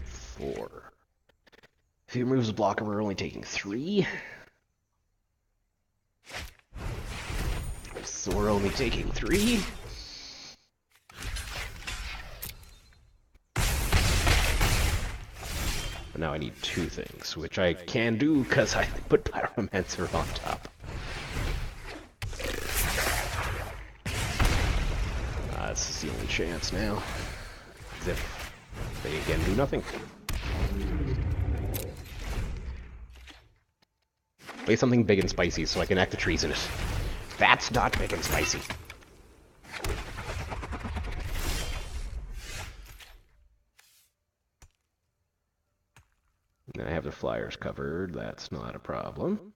4. If he removes a blocker, we're only taking 3. So we're only taking 3. But now I need 2 things, which I can do because I put Pyromancer on top. This is the only chance now. As if they again do nothing. Play something big and spicy so I can act the treason. That's not big and spicy. I have the flyers covered. That's not a problem.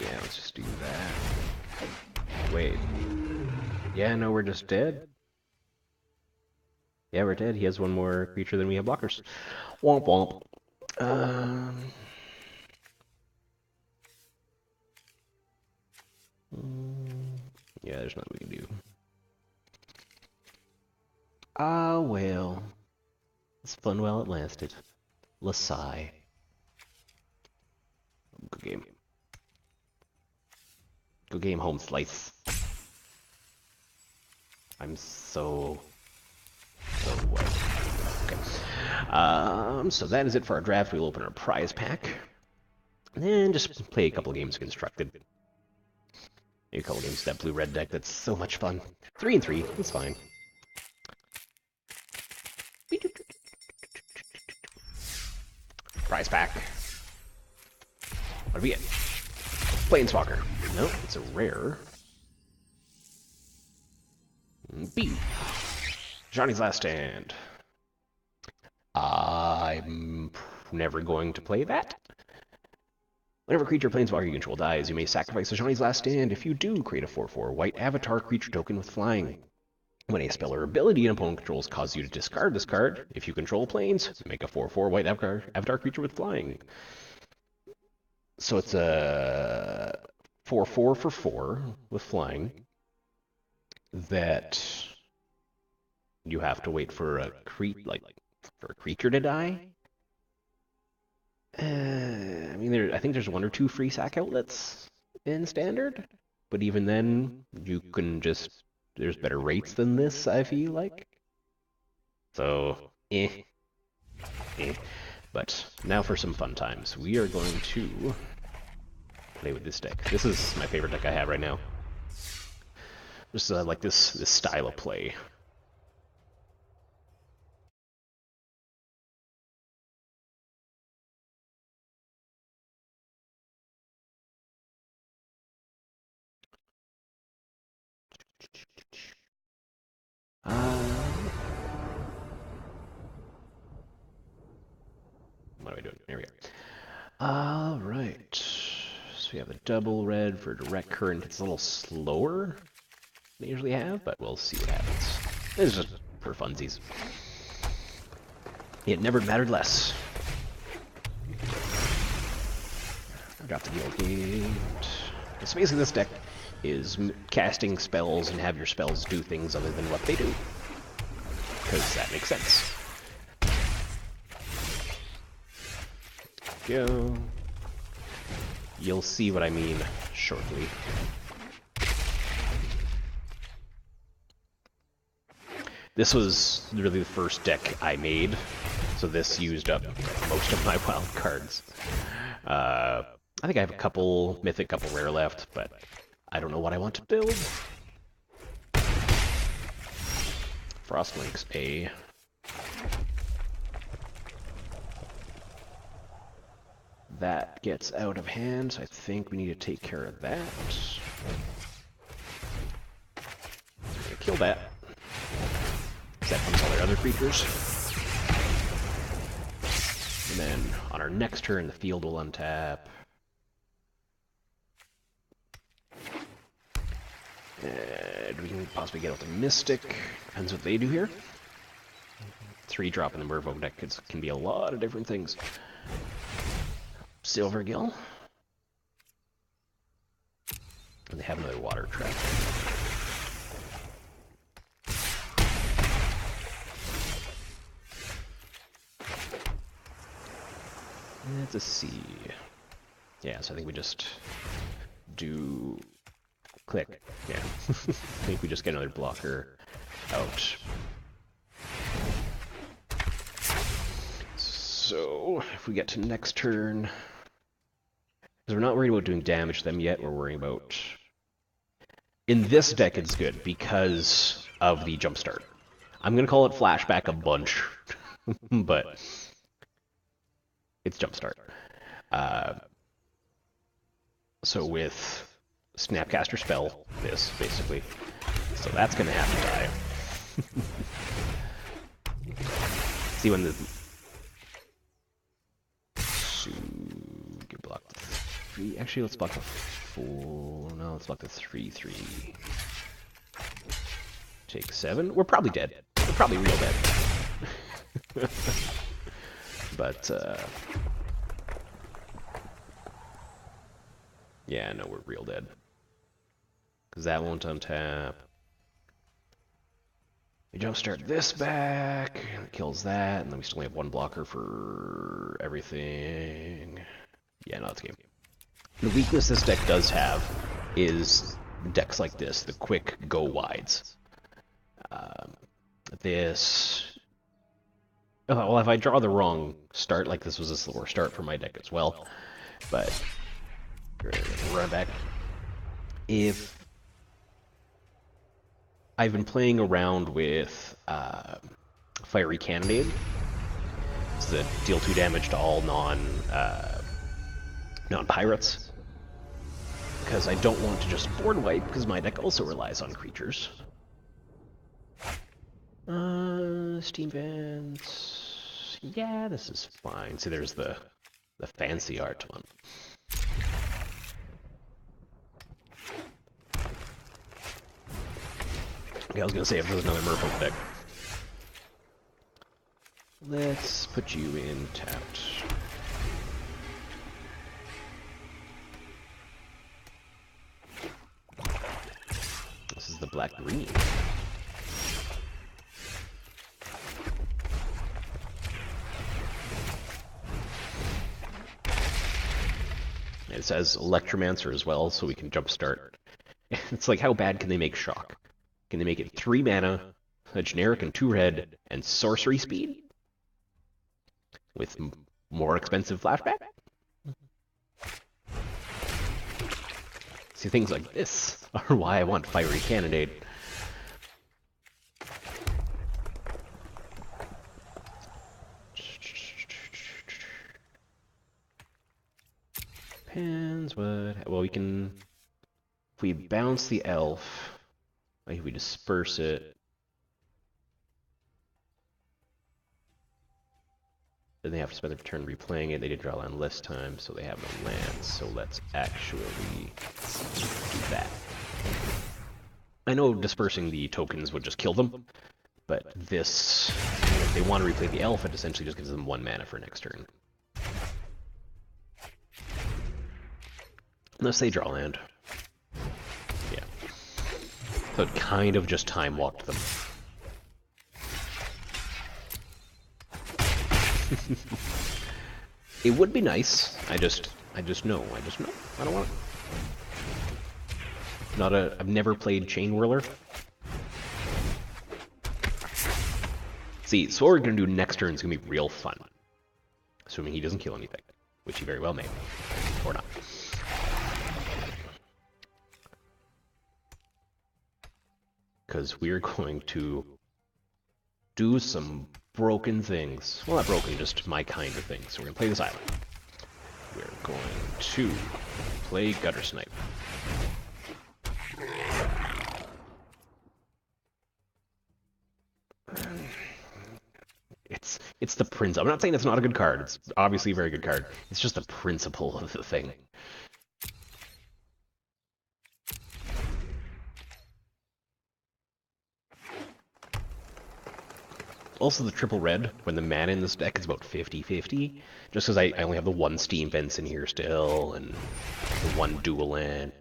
Yeah, let's just do that. Wait. Yeah, no, we're just dead. Yeah, we're dead. He has one more creature than we have blockers. Womp womp. Yeah, there's nothing we can do. Ah, well. It's fun while it lasted. Lasai. Good game. Good game, home slice. I'm so what? Okay. So that is it for our draft. We'll open our prize pack. And then just play a couple games of Constructed. Maybe a couple games of that blue-red deck. That's so much fun. 3 and 3. That's fine. Prize pack. What do we get? Planeswalker. No, it's a rare. B. Johnny's Last Stand. I'm never going to play that. Whenever creature planeswalker you control dies, you may sacrifice a Johnny's Last Stand. If you do, create a 4/4 white avatar creature token with flying. When a spell or ability an opponent controls causes you to discard this card, if you control planes, make a 4/4 white avatar creature with flying. So it's a 4/4 for 4 with flying that you have to wait for a creature to die. I mean, I think there's 1 or 2 free sack outlets in Standard, but even then, you can just there's better rates than this, I feel like. So, But now for some fun times. We are going to play with this deck. This is my favorite deck I have right now. Just like this style of play. What am I doing? Here we go. All right. So we have a double red for direct current. It's a little slower than I usually have, but we'll see what happens. This is just for funsies. It never mattered less. Drop the Guild Gate. So basically this deck is casting spells and have your spells do things other than what they do. Because that makes sense. Go. You'll see what I mean shortly. This was really the first deck I made, so this used up most of my wild cards. I think I have a couple mythic, couple rare left, but I don't know what I want to build. Frostlink's A. That gets out of hand, so I think we need to take care of that. Kill that. That comes all their other creatures. And then on our next turn, the field will untap. And we can possibly get out the Mystic. Depends what they do here. 3-drop in the Merfolk deck can be a lot of different things. Silvergill. And they have another water trap. Let's see. Yeah, so I think we just do click. Yeah. I think we just get another blocker out. So if we get to next turn, because we're not worried about doing damage to them yet, we're worrying about... In this deck it's good because of the jumpstart. I'm going to call it flashback a bunch, but it's jumpstart. So with Snapcaster Spell, this basically, so that's going to have to die. See when the... So, get block the 3. Actually, let's block the 4. No, let's block the 3/3. Take 7. We're probably dead. We're probably real dead. But, yeah, no, we're real dead. Because that won't untap. We jumpstart this back, and it kills that, and then we still only have 1 blocker for everything. Yeah, no, it's game. The weakness this deck does have is decks like this, the quick go-wides. This... Oh, well, if I draw the wrong start, like this was a slower start for my deck as well, but... Run back. If... I've been playing around with Fiery Cannonade. It's the deal 2 damage to all non-pirates, because I don't want to just board wipe, because my deck also relies on creatures. Steam Vents... Yeah, this is fine. See, there's the fancy art one. Okay, I was gonna say if there's another Merfolk deck. Let's put you in tapped. This is the black-green. It says Electromancer as well, so we can jumpstart. It's like, how bad can they make Shock? Can they make it 3 mana, a generic and 2 red, and sorcery speed? With more expensive flashback? See, things like this are why I want Fiery Cannonade. Depends what... Well, we can... If we bounce the elf, like if we disperse it, then they have to spend their turn replaying it. They did draw land less time, so they have no lands. So let's actually do that. I know dispersing the tokens would just kill them, but this, if they want to replay the elf, it essentially just gives them 1 mana for next turn. Unless they draw land. Yeah. So it kind of just time walked them. It would be nice. I just know. I don't want it. I've never played Chain Whirler. See, so what we're gonna do next turn is gonna be real fun. Assuming he doesn't kill anything, which he very well may. Or not. Because we're going to do some broken things. Well, not broken, just my kind of things. So we're going to play this island. We're going to play Guttersnipe. It's the principle. I'm not saying it's not a good card. It's obviously a very good card. It's just the principle of the thing. Also, the triple red, when the mana in this deck is about 50-50, just because I only have the 1 Steam Vents in here still, and the 1 dual land.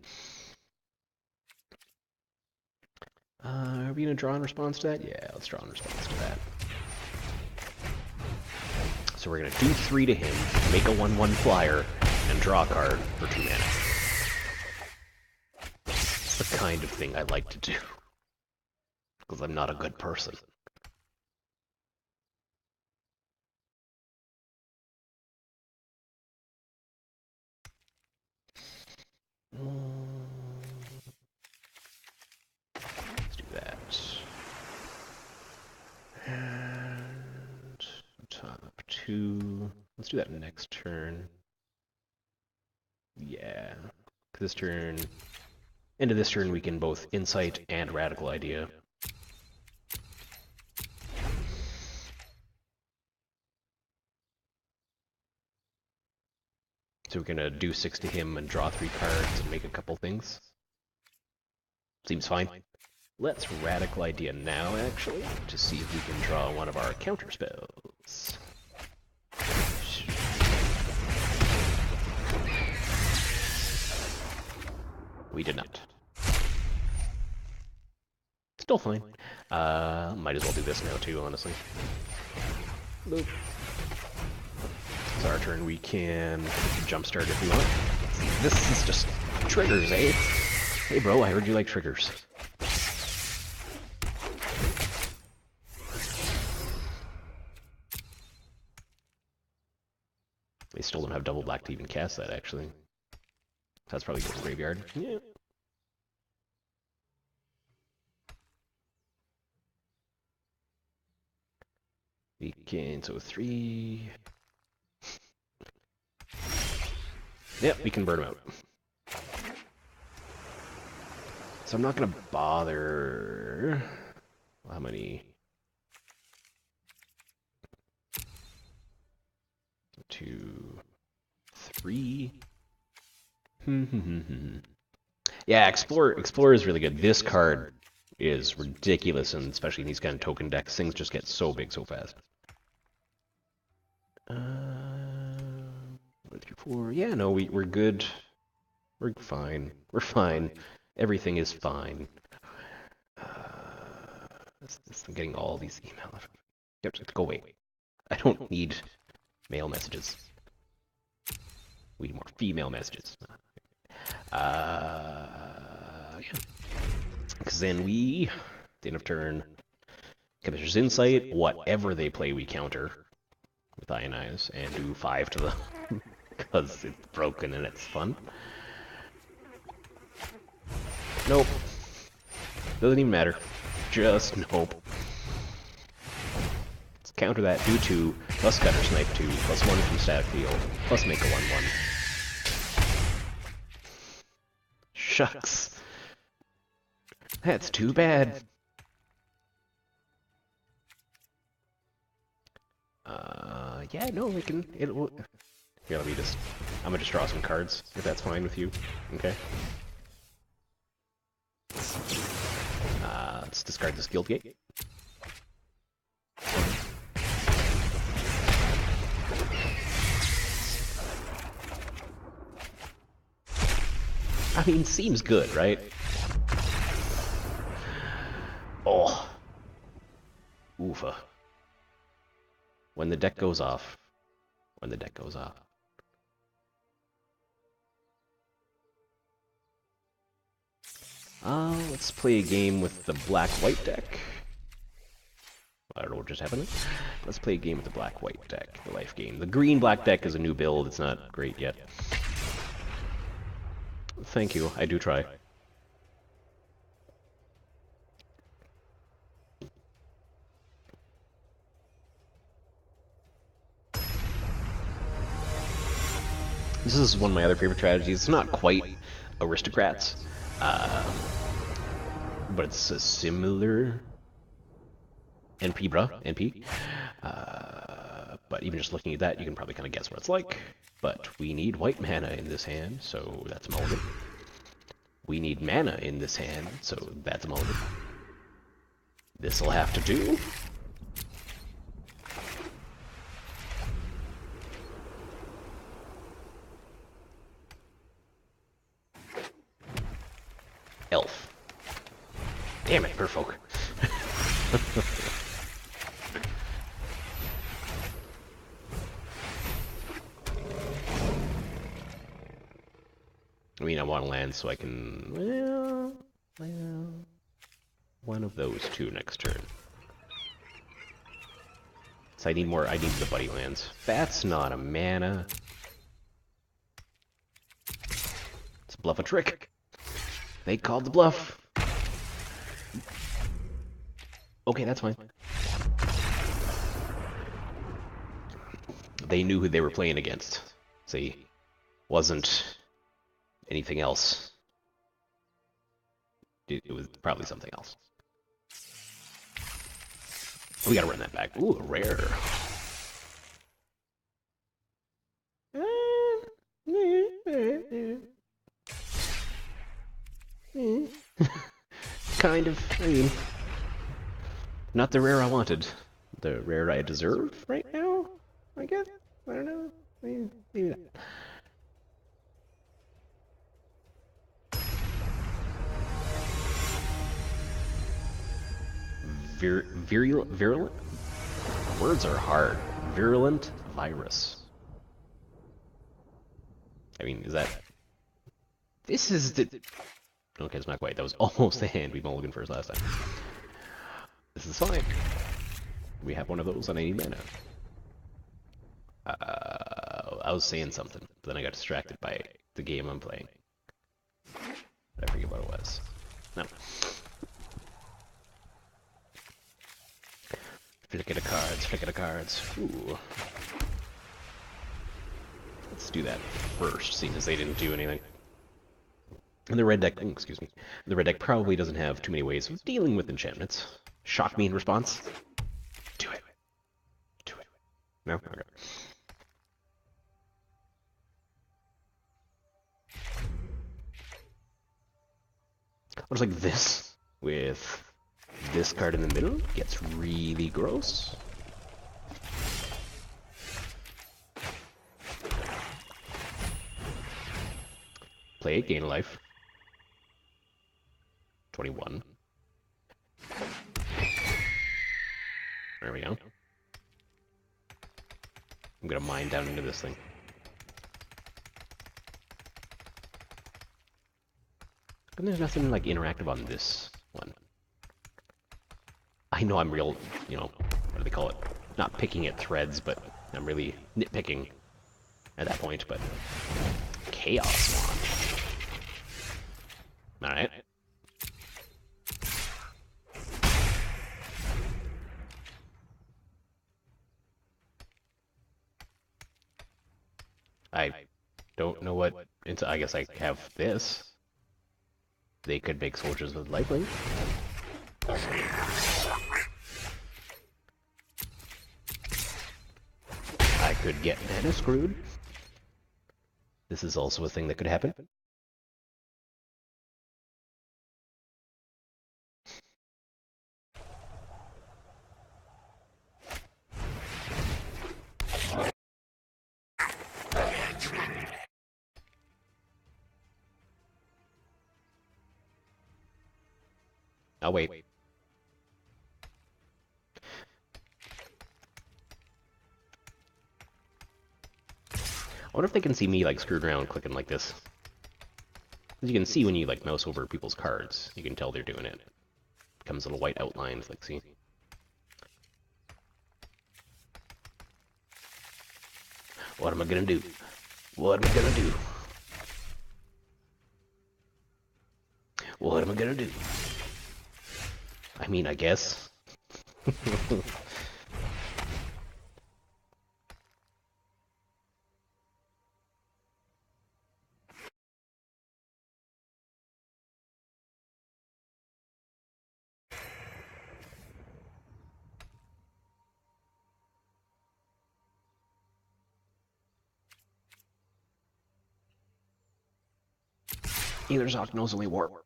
Are we going to draw in response to that? Yeah, let's draw in response to that. So we're going to do 3 to him, make a 1/1 flyer, and draw a card for 2 mana. It's the kind of thing I like to do. Because I'm not a good person. Let's do that. And top 2. Let's do that next turn. Yeah. This turn, end of this turn, we can both Insight and Radical Idea. So we're gonna do 6 to him and draw 3 cards and make a couple things. Seems fine. Let's Radical Idea now, actually, to see if we can draw one of our counter spells. We did not. Still fine. Might as well do this now too, honestly. Boop. It's our turn. We can jumpstart if we want. This is just triggers, eh? Hey bro, I heard you like triggers. They still don't have double black to even cast that, actually. That's probably good graveyard. Yeah. We can, so 3... Yep, we can burn them out. So I'm not gonna bother. How many? 2, 3. Yeah, Explorer is really good. This card is ridiculous, and especially in these kind of token decks, things just get so big so fast. 1, 3, 4. Yeah, no, we're good. We're fine. We're fine. Everything is fine. I'm getting all these emails. Go away. I don't need male messages. We need more female messages. Yeah. Because then we, at the end of turn, Commissioner's Insight, whatever they play, we counter with Ionize and do 5 to them because it's broken and it's fun. Nope. Doesn't even matter. Just nope. Let's counter that. Do 2, plus Gutter Snipe 2, plus 1 from Static Field, plus make a 1/1. Shucks. That's too bad. Yeah, no, we can. It will. Here, let me just. I'm gonna just draw some cards if that's fine with you. Okay. Let's discard this Guild Gate. I mean, seems good, right? Oh. Oofa. When the deck goes off. When the deck goes off. Let's play a game with the black-white deck. I don't know what just happened. Let's play a game with the black-white deck, the life game. The green-black deck is a new build. It's not great yet. Thank you. I do try. This is one of my other favorite strategies. It's not quite Aristocrats, but it's a similar NP, bruh. NP. But even just looking at that, you can probably kind of guess what it's like. But we need white mana in this hand, so that's a mulligan. We need mana in this hand, so that's a mulligan. This'll have to do. Elf. Damn it, Merfolk. I mean, I want to land so I can... Well... One of those two next turn. So I need more... I need the buddy lands. That's not a mana. Let's bluff a trick. They called the bluff. Okay, that's fine. They knew who they were playing against. See? Wasn't anything else. It was probably something else. We gotta run that back. Ooh, a rare. Kind of. I mean, not the rare I wanted. The rare I deserve right now, I guess. I don't know. Maybe that. Virulent? Words are hard. Virulent virus. I mean, is that... This is the... Okay, it's not quite. That was almost the hand we mulliganed first last time. This is fine. We have one of those on any mana. I was saying something, but then I got distracted by the game I'm playing. I forget what it was. No. Flick of the cards, flick of the cards. Ooh. Let's do that first, seeing as they didn't do anything. And the red deck, excuse me, the red deck probably doesn't have too many ways of dealing with enchantments. Shock me in response. Do it. Do it. No? Okay. Looks like this, with this card in the middle, gets really gross. Play it, gain a life. 21. There we go. I'm gonna mine down into this thing. And there's nothing like interactive on this one. I know I'm real, you know, what do they call it? Not picking at threads, but I'm really nitpicking at that point, but Chaos Wand. Alright. I don't know what, I guess I have this. They could make soldiers with lifelink. I could get mana screwed. This is also a thing that could happen. I'll wait. I wonder if they can see me like screwed around clicking like this. As you can see when you like mouse over people's cards, you can tell they're doing it. Becomes little white outlines, like see. What am I gonna do? What am I gonna do? What am I gonna do? I mean, I guess. Either Zoc knows only warp.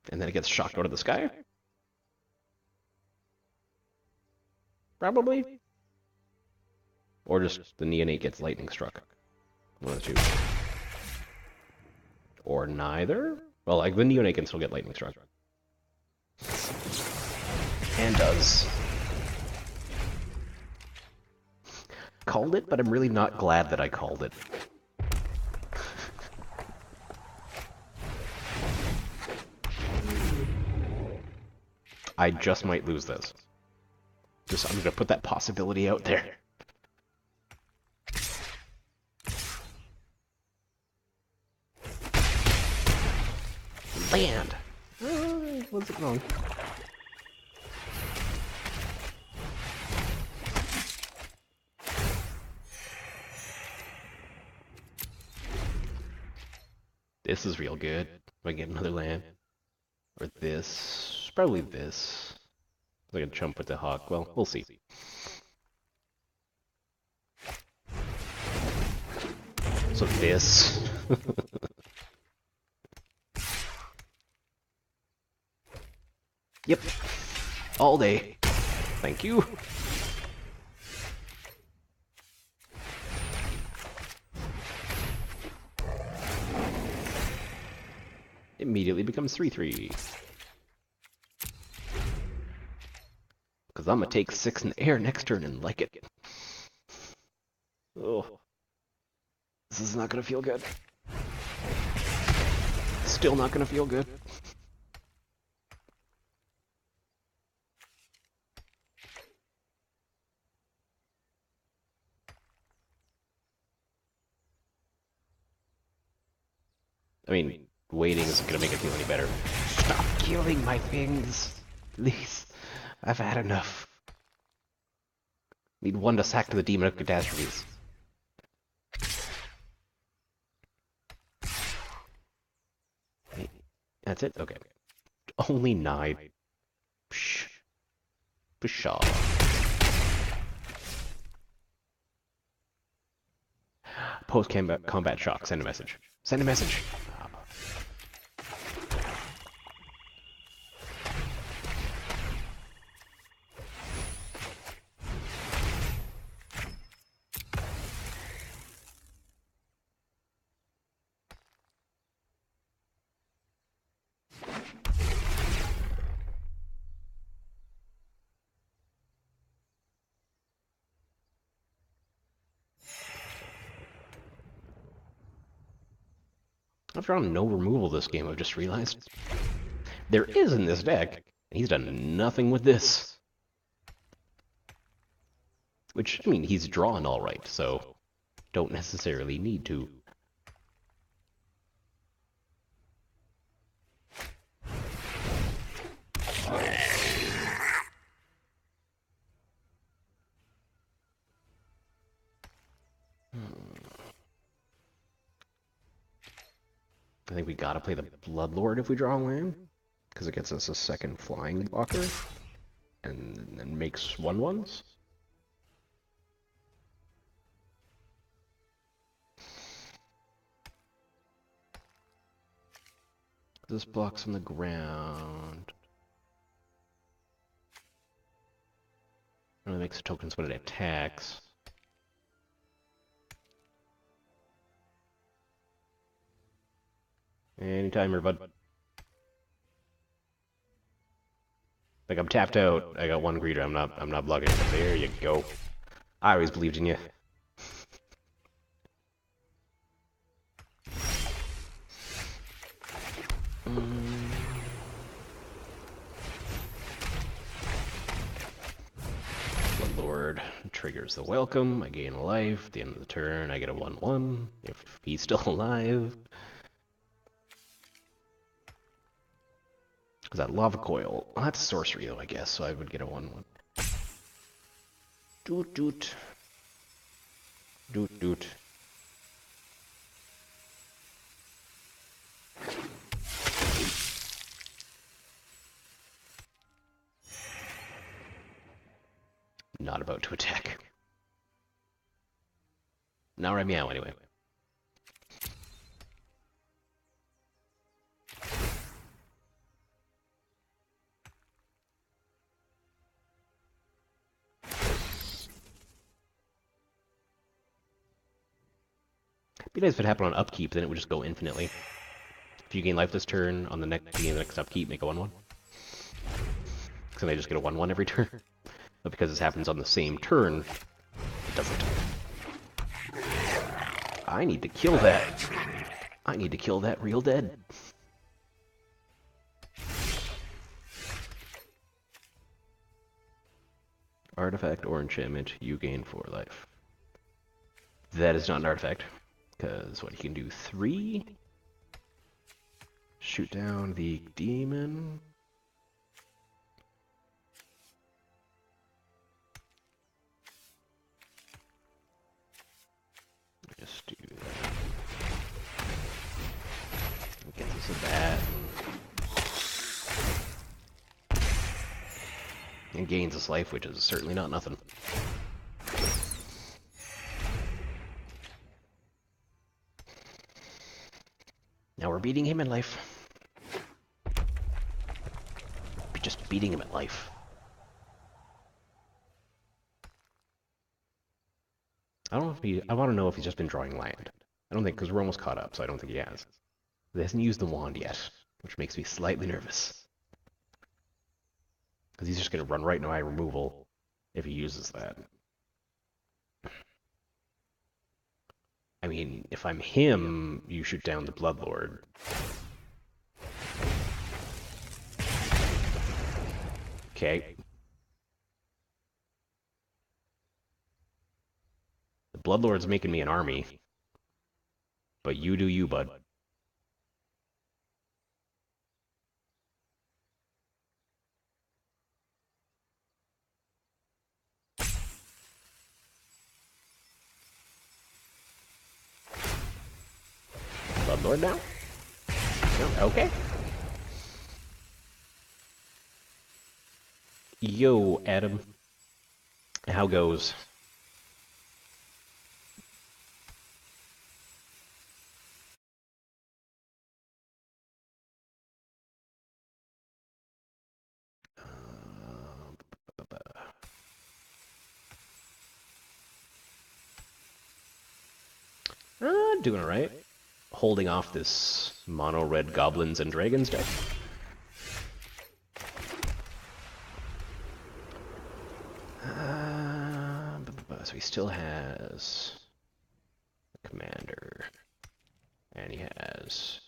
And then it gets shocked out of the sky? Probably. Or just the Neonate gets lightning struck. One of the two. Or neither? Well, like the Neonate can still get lightning struck. And does. Called it, but I'm really not glad that I called it. I just might lose this. I'm gonna put that possibility out there. Land! What's it wrong? This is real good. If I get another land. Or this. Probably this. I can jump with the hawk. Well, we'll see. So this. Yep. All day. Thank you. Immediately becomes 3/3. Because I'm going to take 6 in the air next turn and like it. Oh. This is not going to feel good. Still not going to feel good. I mean, waiting isn't going to make it feel any better. Stop killing my things, please. I've had enough. Need one to sack to the Demon of Catastrophes. That's it? Okay. Only 9. Psh. Pshaw. Post-combat shock. Send a message. Send a message. I've drawn no removal this game, I've just realized. There is in this deck, and he's done nothing with this. Which, I mean, he's drawn alright, so don't necessarily need to. I think we gotta play the Bloodlord if we draw a land, because it gets us a second flying blocker, and then makes 1/1s. This blocks on the ground. It only makes tokens when it attacks. Anytime, here, bud. Like, I'm tapped out. I got 1 greeter. I'm not blocking it. There you go. I always believed in you. Bloodlord triggers the welcome. I gain a life. At the end of the turn, I get a 1/1 if he's still alive. Because that lava coil, well, that's sorcery though, I guess, so I would get a 1/1. Doot doot. Doot doot. Not about to attack. Now I meow anyway. Be nice if it happened on upkeep, then it would just go infinitely. If you gain life this turn, on the next upkeep, make a 1/1. Because then I just get a 1/1 every turn. But because this happens on the same turn, it doesn't. I need to kill that. I need to kill that real dead. Artifact or enchantment, you gain 4 life. That is not an artifact. Because what, he can do 3? Shoot down the demon. Just do that. Gets us a bat. And gains us life, which is certainly not nothing. Now we're beating him in life. Just beating him at life. I don't know if I want to know if he's just been drawing land. I don't think, because we're almost caught up, so I don't think he has. He hasn't used the wand yet, which makes me slightly nervous. Because he's just going to run right into my removal if he uses that. I mean, if I'm him, you shoot down the Bloodlord. Okay. The Bloodlord's making me an army. But you do you, bud. Bloodlord now? No, okay. Yo, Adam. How goes? Doing alright. Holding off this mono red goblins and dragons deck. So he still has commander, and he has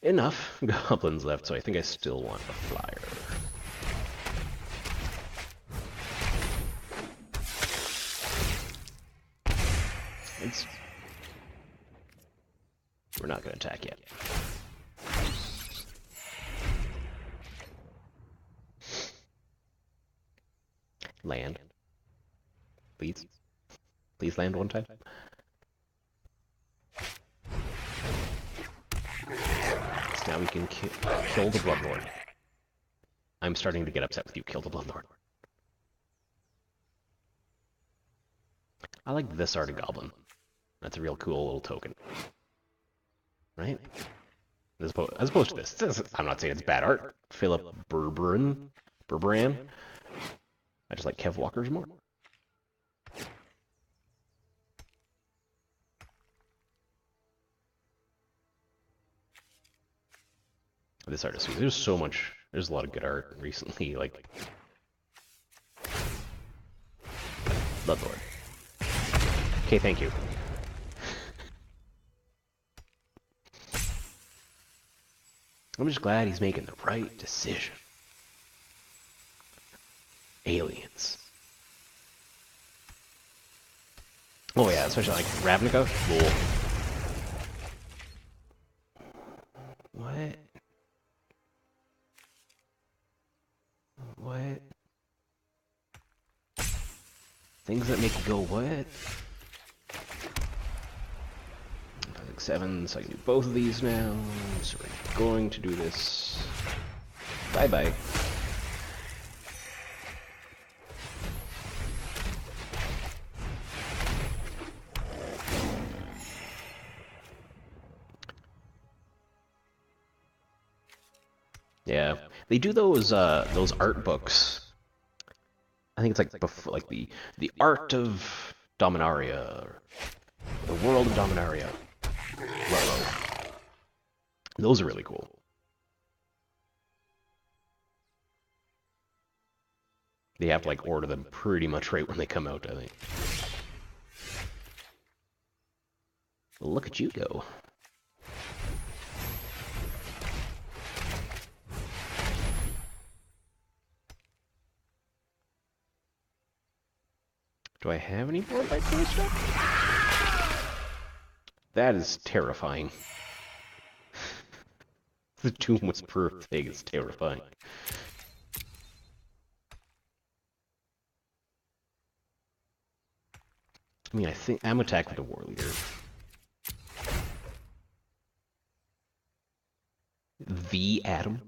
enough goblins left, so I think I still want a flyer. We're not going to attack yet. Land. Please. Please land one time. So now we can kill the Bloodlord. I'm starting to get upset with you. Kill the Bloodlord. I like this art of Goblin. That's a real cool little token. Right? As opposed to this. I'm not saying it's bad art. Philip Berberan. I just like Kev Walker's more. This artist, there's so much, there's a lot of good art recently, like Bloodlord. Okay, thank you. I'm just glad he's making the right decision. Aliens. Oh yeah, especially like Ravnica. Cool. What? What? Things that make you go, what? 5, 6, 7, so I can do both of these now. So we're going to do this. Bye-bye. Yeah, they do those art books. I think it's like before, like the art of Dominaria, or the world of Dominaria. Those are really cool. They have to like order them pretty much right when they come out, I think. Look at you go. Do I have any board by color stuff? That is terrifying. The tomb was per thing is terrifying. I mean, I think I'm attacked with a war leader. The Atom.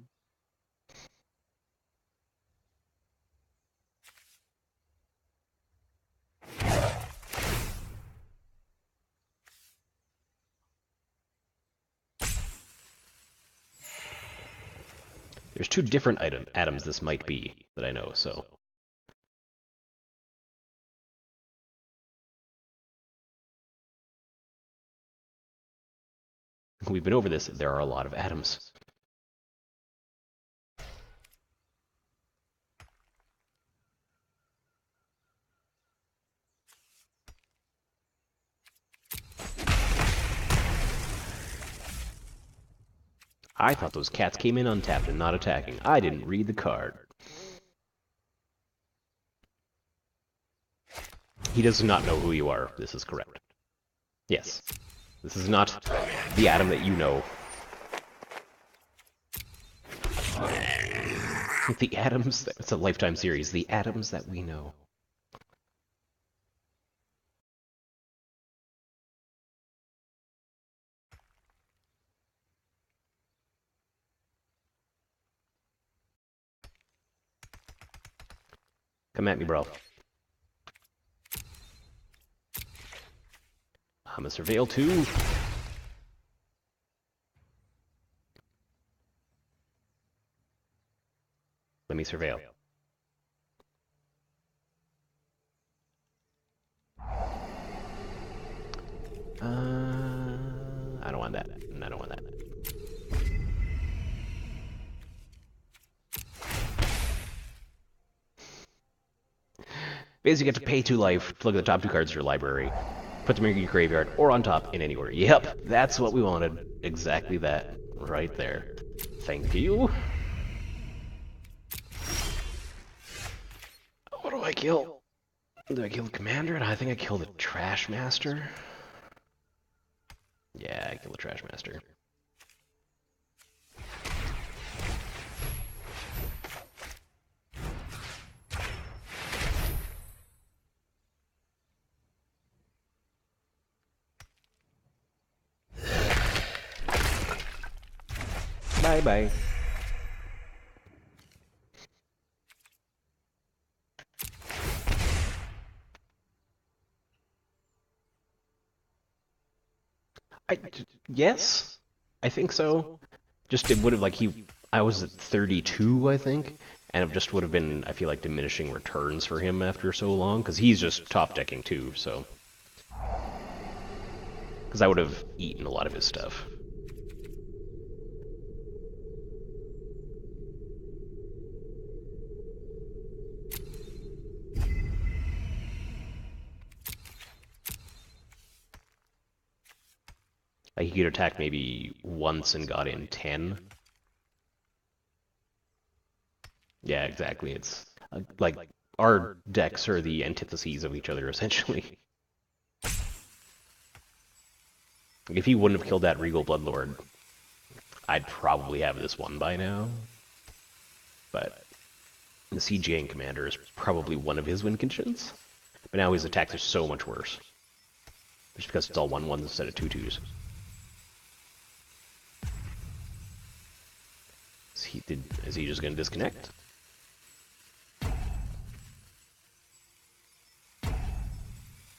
There's two different atoms this might be that I know, so. We've been over this, there are a lot of atoms. I thought those cats came in untapped and not attacking. I didn't read the card. He does not know who you are. This is correct. Yes. This is not the Atom that you know. The atoms, it's a Lifetime series, the atoms that we know. Come at me, bro. I'm a Surveil too. Let me Surveil. I don't want that. I don't want that. Basically, you get to pay 2 life to look at the top 2 cards of your library, put them in your graveyard, or on top in any order. Yep, that's what we wanted. Exactly that. Right there. Thank you. What do I kill? Did I kill the commander? I think I killed the trash master. Yeah, I killed the trash master. Bye-bye. Yes, I think so. Just it would have I was at 32, I think, and it just would have been, I feel like, diminishing returns for him after so long, because he's just top decking too, so. Because I would have eaten a lot of his stuff. Like, he could attack maybe once and got in 10. Yeah, exactly. It's like our decks are the antitheses of each other, essentially. If he wouldn't have killed that Regal Bloodlord, I'd probably have this one by now. But the CGA Commander is probably one of his win conditions. But now his attacks are so much worse. Just because it's all 1/1s instead of 2/2s. Is he just going to disconnect?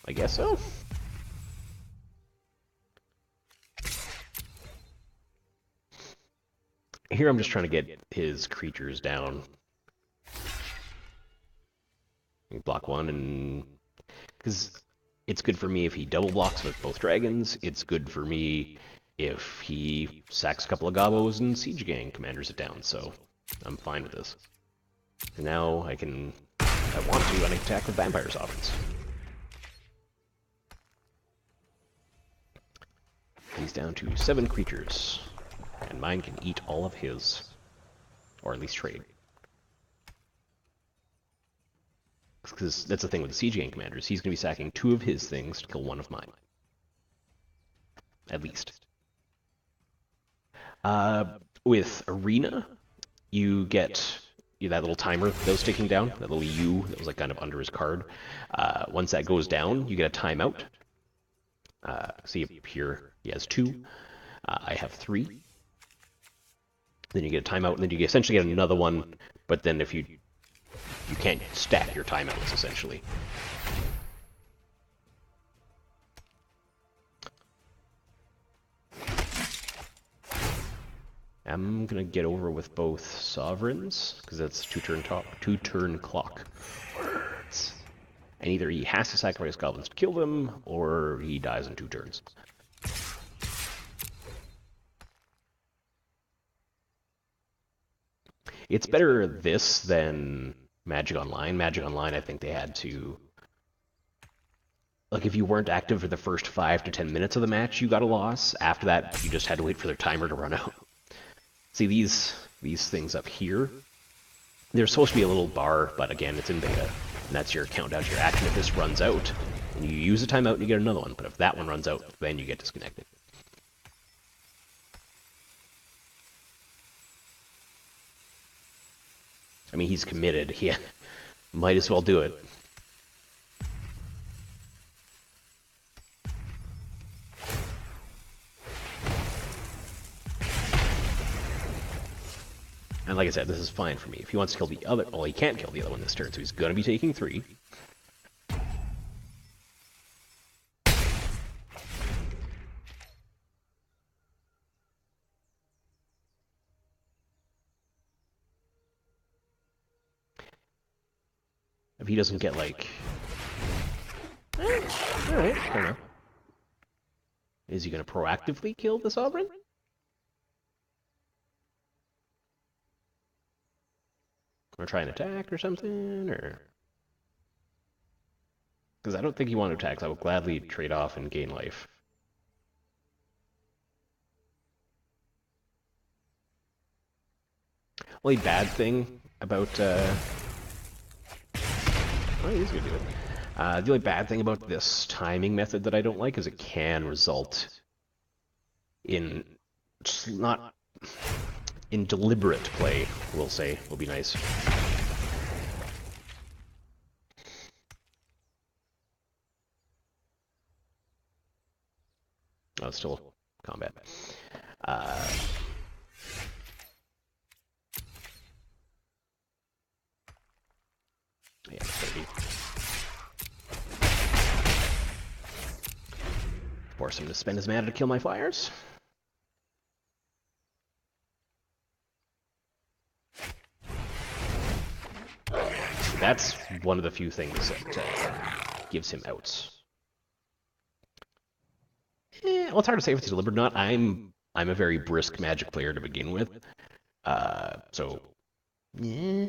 I guess so. Here I'm just trying to get his creatures down. Block 1 and... Because it's good for me if he double blocks with both dragons. It's good for me if he sacks a couple of Gobos and Siege Gang commanders it down, so I'm fine with this. And now I can, if I want to, I can attack with Vampire Sovereigns. He's down to 7 creatures, and mine can eat all of his, or at least trade. Because that's the thing with the Siege Gang commanders, he's going to be sacking 2 of his things to kill 1 of mine. At least. With Arena, you get that little timer that was ticking down, that little U that was like kind of under his card. Once that goes down, you get a timeout. See up here, he has 2. I have 3. Then you get a timeout, and then you essentially get another one, but then if you can't stack your timeouts, essentially. I'm gonna get over with both sovereigns because that's 2-turn clock words. And either he has to sacrifice goblins to kill them, or he dies in 2 turns. It's better this than Magic Online. Magic Online, I think they had to... Like, if you weren't active for the first 5 to 10 minutes of the match, you got a loss. After that, you just had to wait for their timer to run out. See, these things up here, they're supposed to be a little bar, but again, it's in beta. And that's your countdown to your action. If this runs out, and you use a timeout, and you get another one. But if that one runs out, then you get disconnected. I mean, he's committed. He might as well do it. And like I said, this is fine for me. If he wants to kill the other... Well, he can't kill the other one this turn, so he's going to be taking 3. If he doesn't get, like... Alright, I don't know. Is he going to proactively kill the Sovereign? Or try and attack or something, or... Because I don't think he wants to attack, so I will gladly trade off and gain life. Only bad thing about, oh, he's gonna do it. The only bad thing about this timing method that I don't like is it can result in not in deliberate play, we'll say, will be nice. Oh, it's still combat. Yeah, maybe. Force him to spend his mana to kill my flyers. That's one of the few things that gives him outs. Well, it's hard to say if it's deliberate or not. I'm a very brisk Magic player to begin with, so yeah.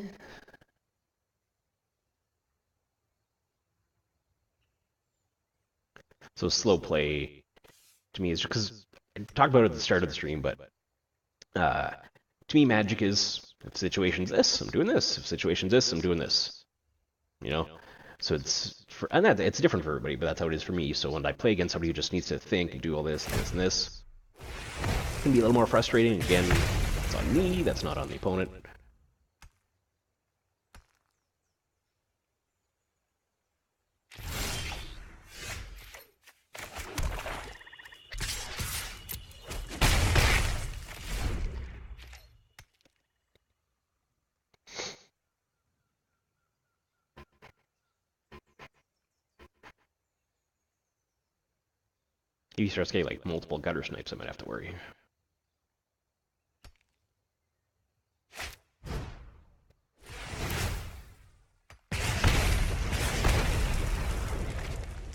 So slow play to me is because I talked about it at the start of the stream, but to me, Magic is if situation's this, I'm doing this. If situation's this, I'm doing this. You know, so it's it's different for everybody, but that's how it is for me. So when I play against somebody who just needs to think and do all this and this and this, it can be a little more frustrating. Again, it's on me. That's not on the opponent. If he starts getting like multiple gutter snipes, I might have to worry.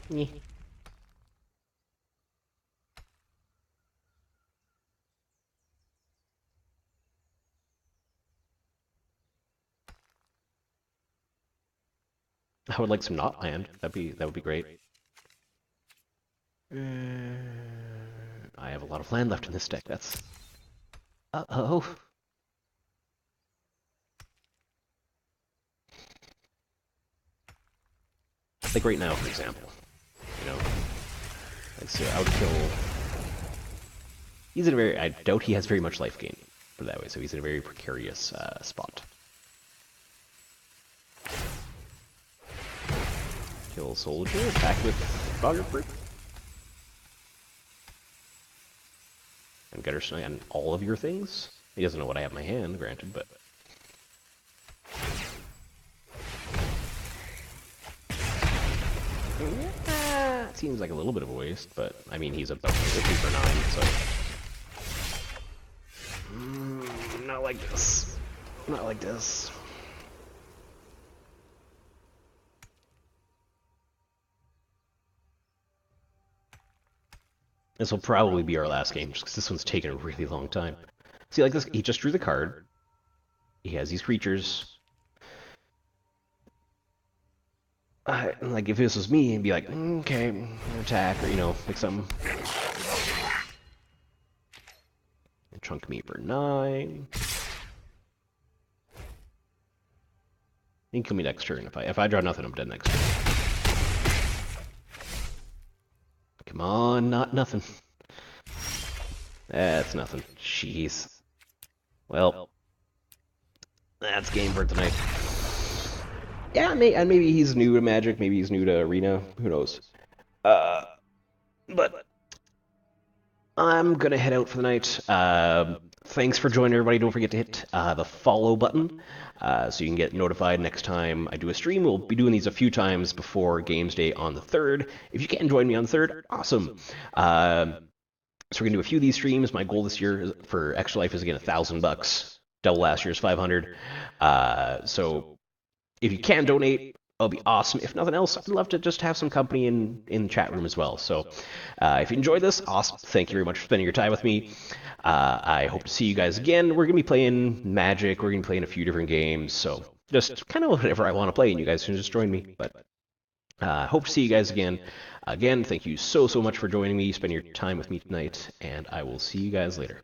Yeah. I would like some not land. That would be great. I have a lot of land left in this deck. That's... Uh-oh. Like right now, for example. You know? Like, so outkill... He's in a very... I doubt he has very much life gain, put it that way, so he's in a very precarious spot. Kill Soldier, attack with Photographer. And Gutter Snipe on all of your things? He doesn't know what I have in my hand, granted, but... Yeah, seems like a little bit of a waste, but I mean, he's about 50 for 9, so... not like this. Not like this. This will probably be our last game, just because this one's taken a really long time. See, like this, he just drew the card. He has these creatures. Like, if this was me, I'd be like, okay, attack, or, you know, like something. And trunk me for 9. He can kill me next turn. If I draw nothing, I'm dead next turn. Come on, not nothing. That's nothing. Jeez. Well, that's game for tonight. Yeah, and maybe he's new to Magic, maybe he's new to Arena, who knows. But I'm gonna head out for the night. thanks for joining, everybody. Don't forget to hit the follow button so you can get notified next time I do a stream. We'll be doing these a few times before Games Day on the 3rd. If you can join me on the 3rd, awesome. So we're gonna do a few of these streams. My goal this year for Extra Life is again $1,000, double last year's 500. So if you can donate, it'll be awesome. If nothing else, I'd love to just have some company in the chat room as well. So if you enjoyed this, awesome. Thank you very much for spending your time with me. I hope to see you guys again. We're gonna be playing Magic. We're gonna be playing a few different games. So just kind of whatever I want to play, and you guys can just join me. But hope to see you guys again. Again, thank you so much for joining me, spending your time with me tonight, and I will see you guys later.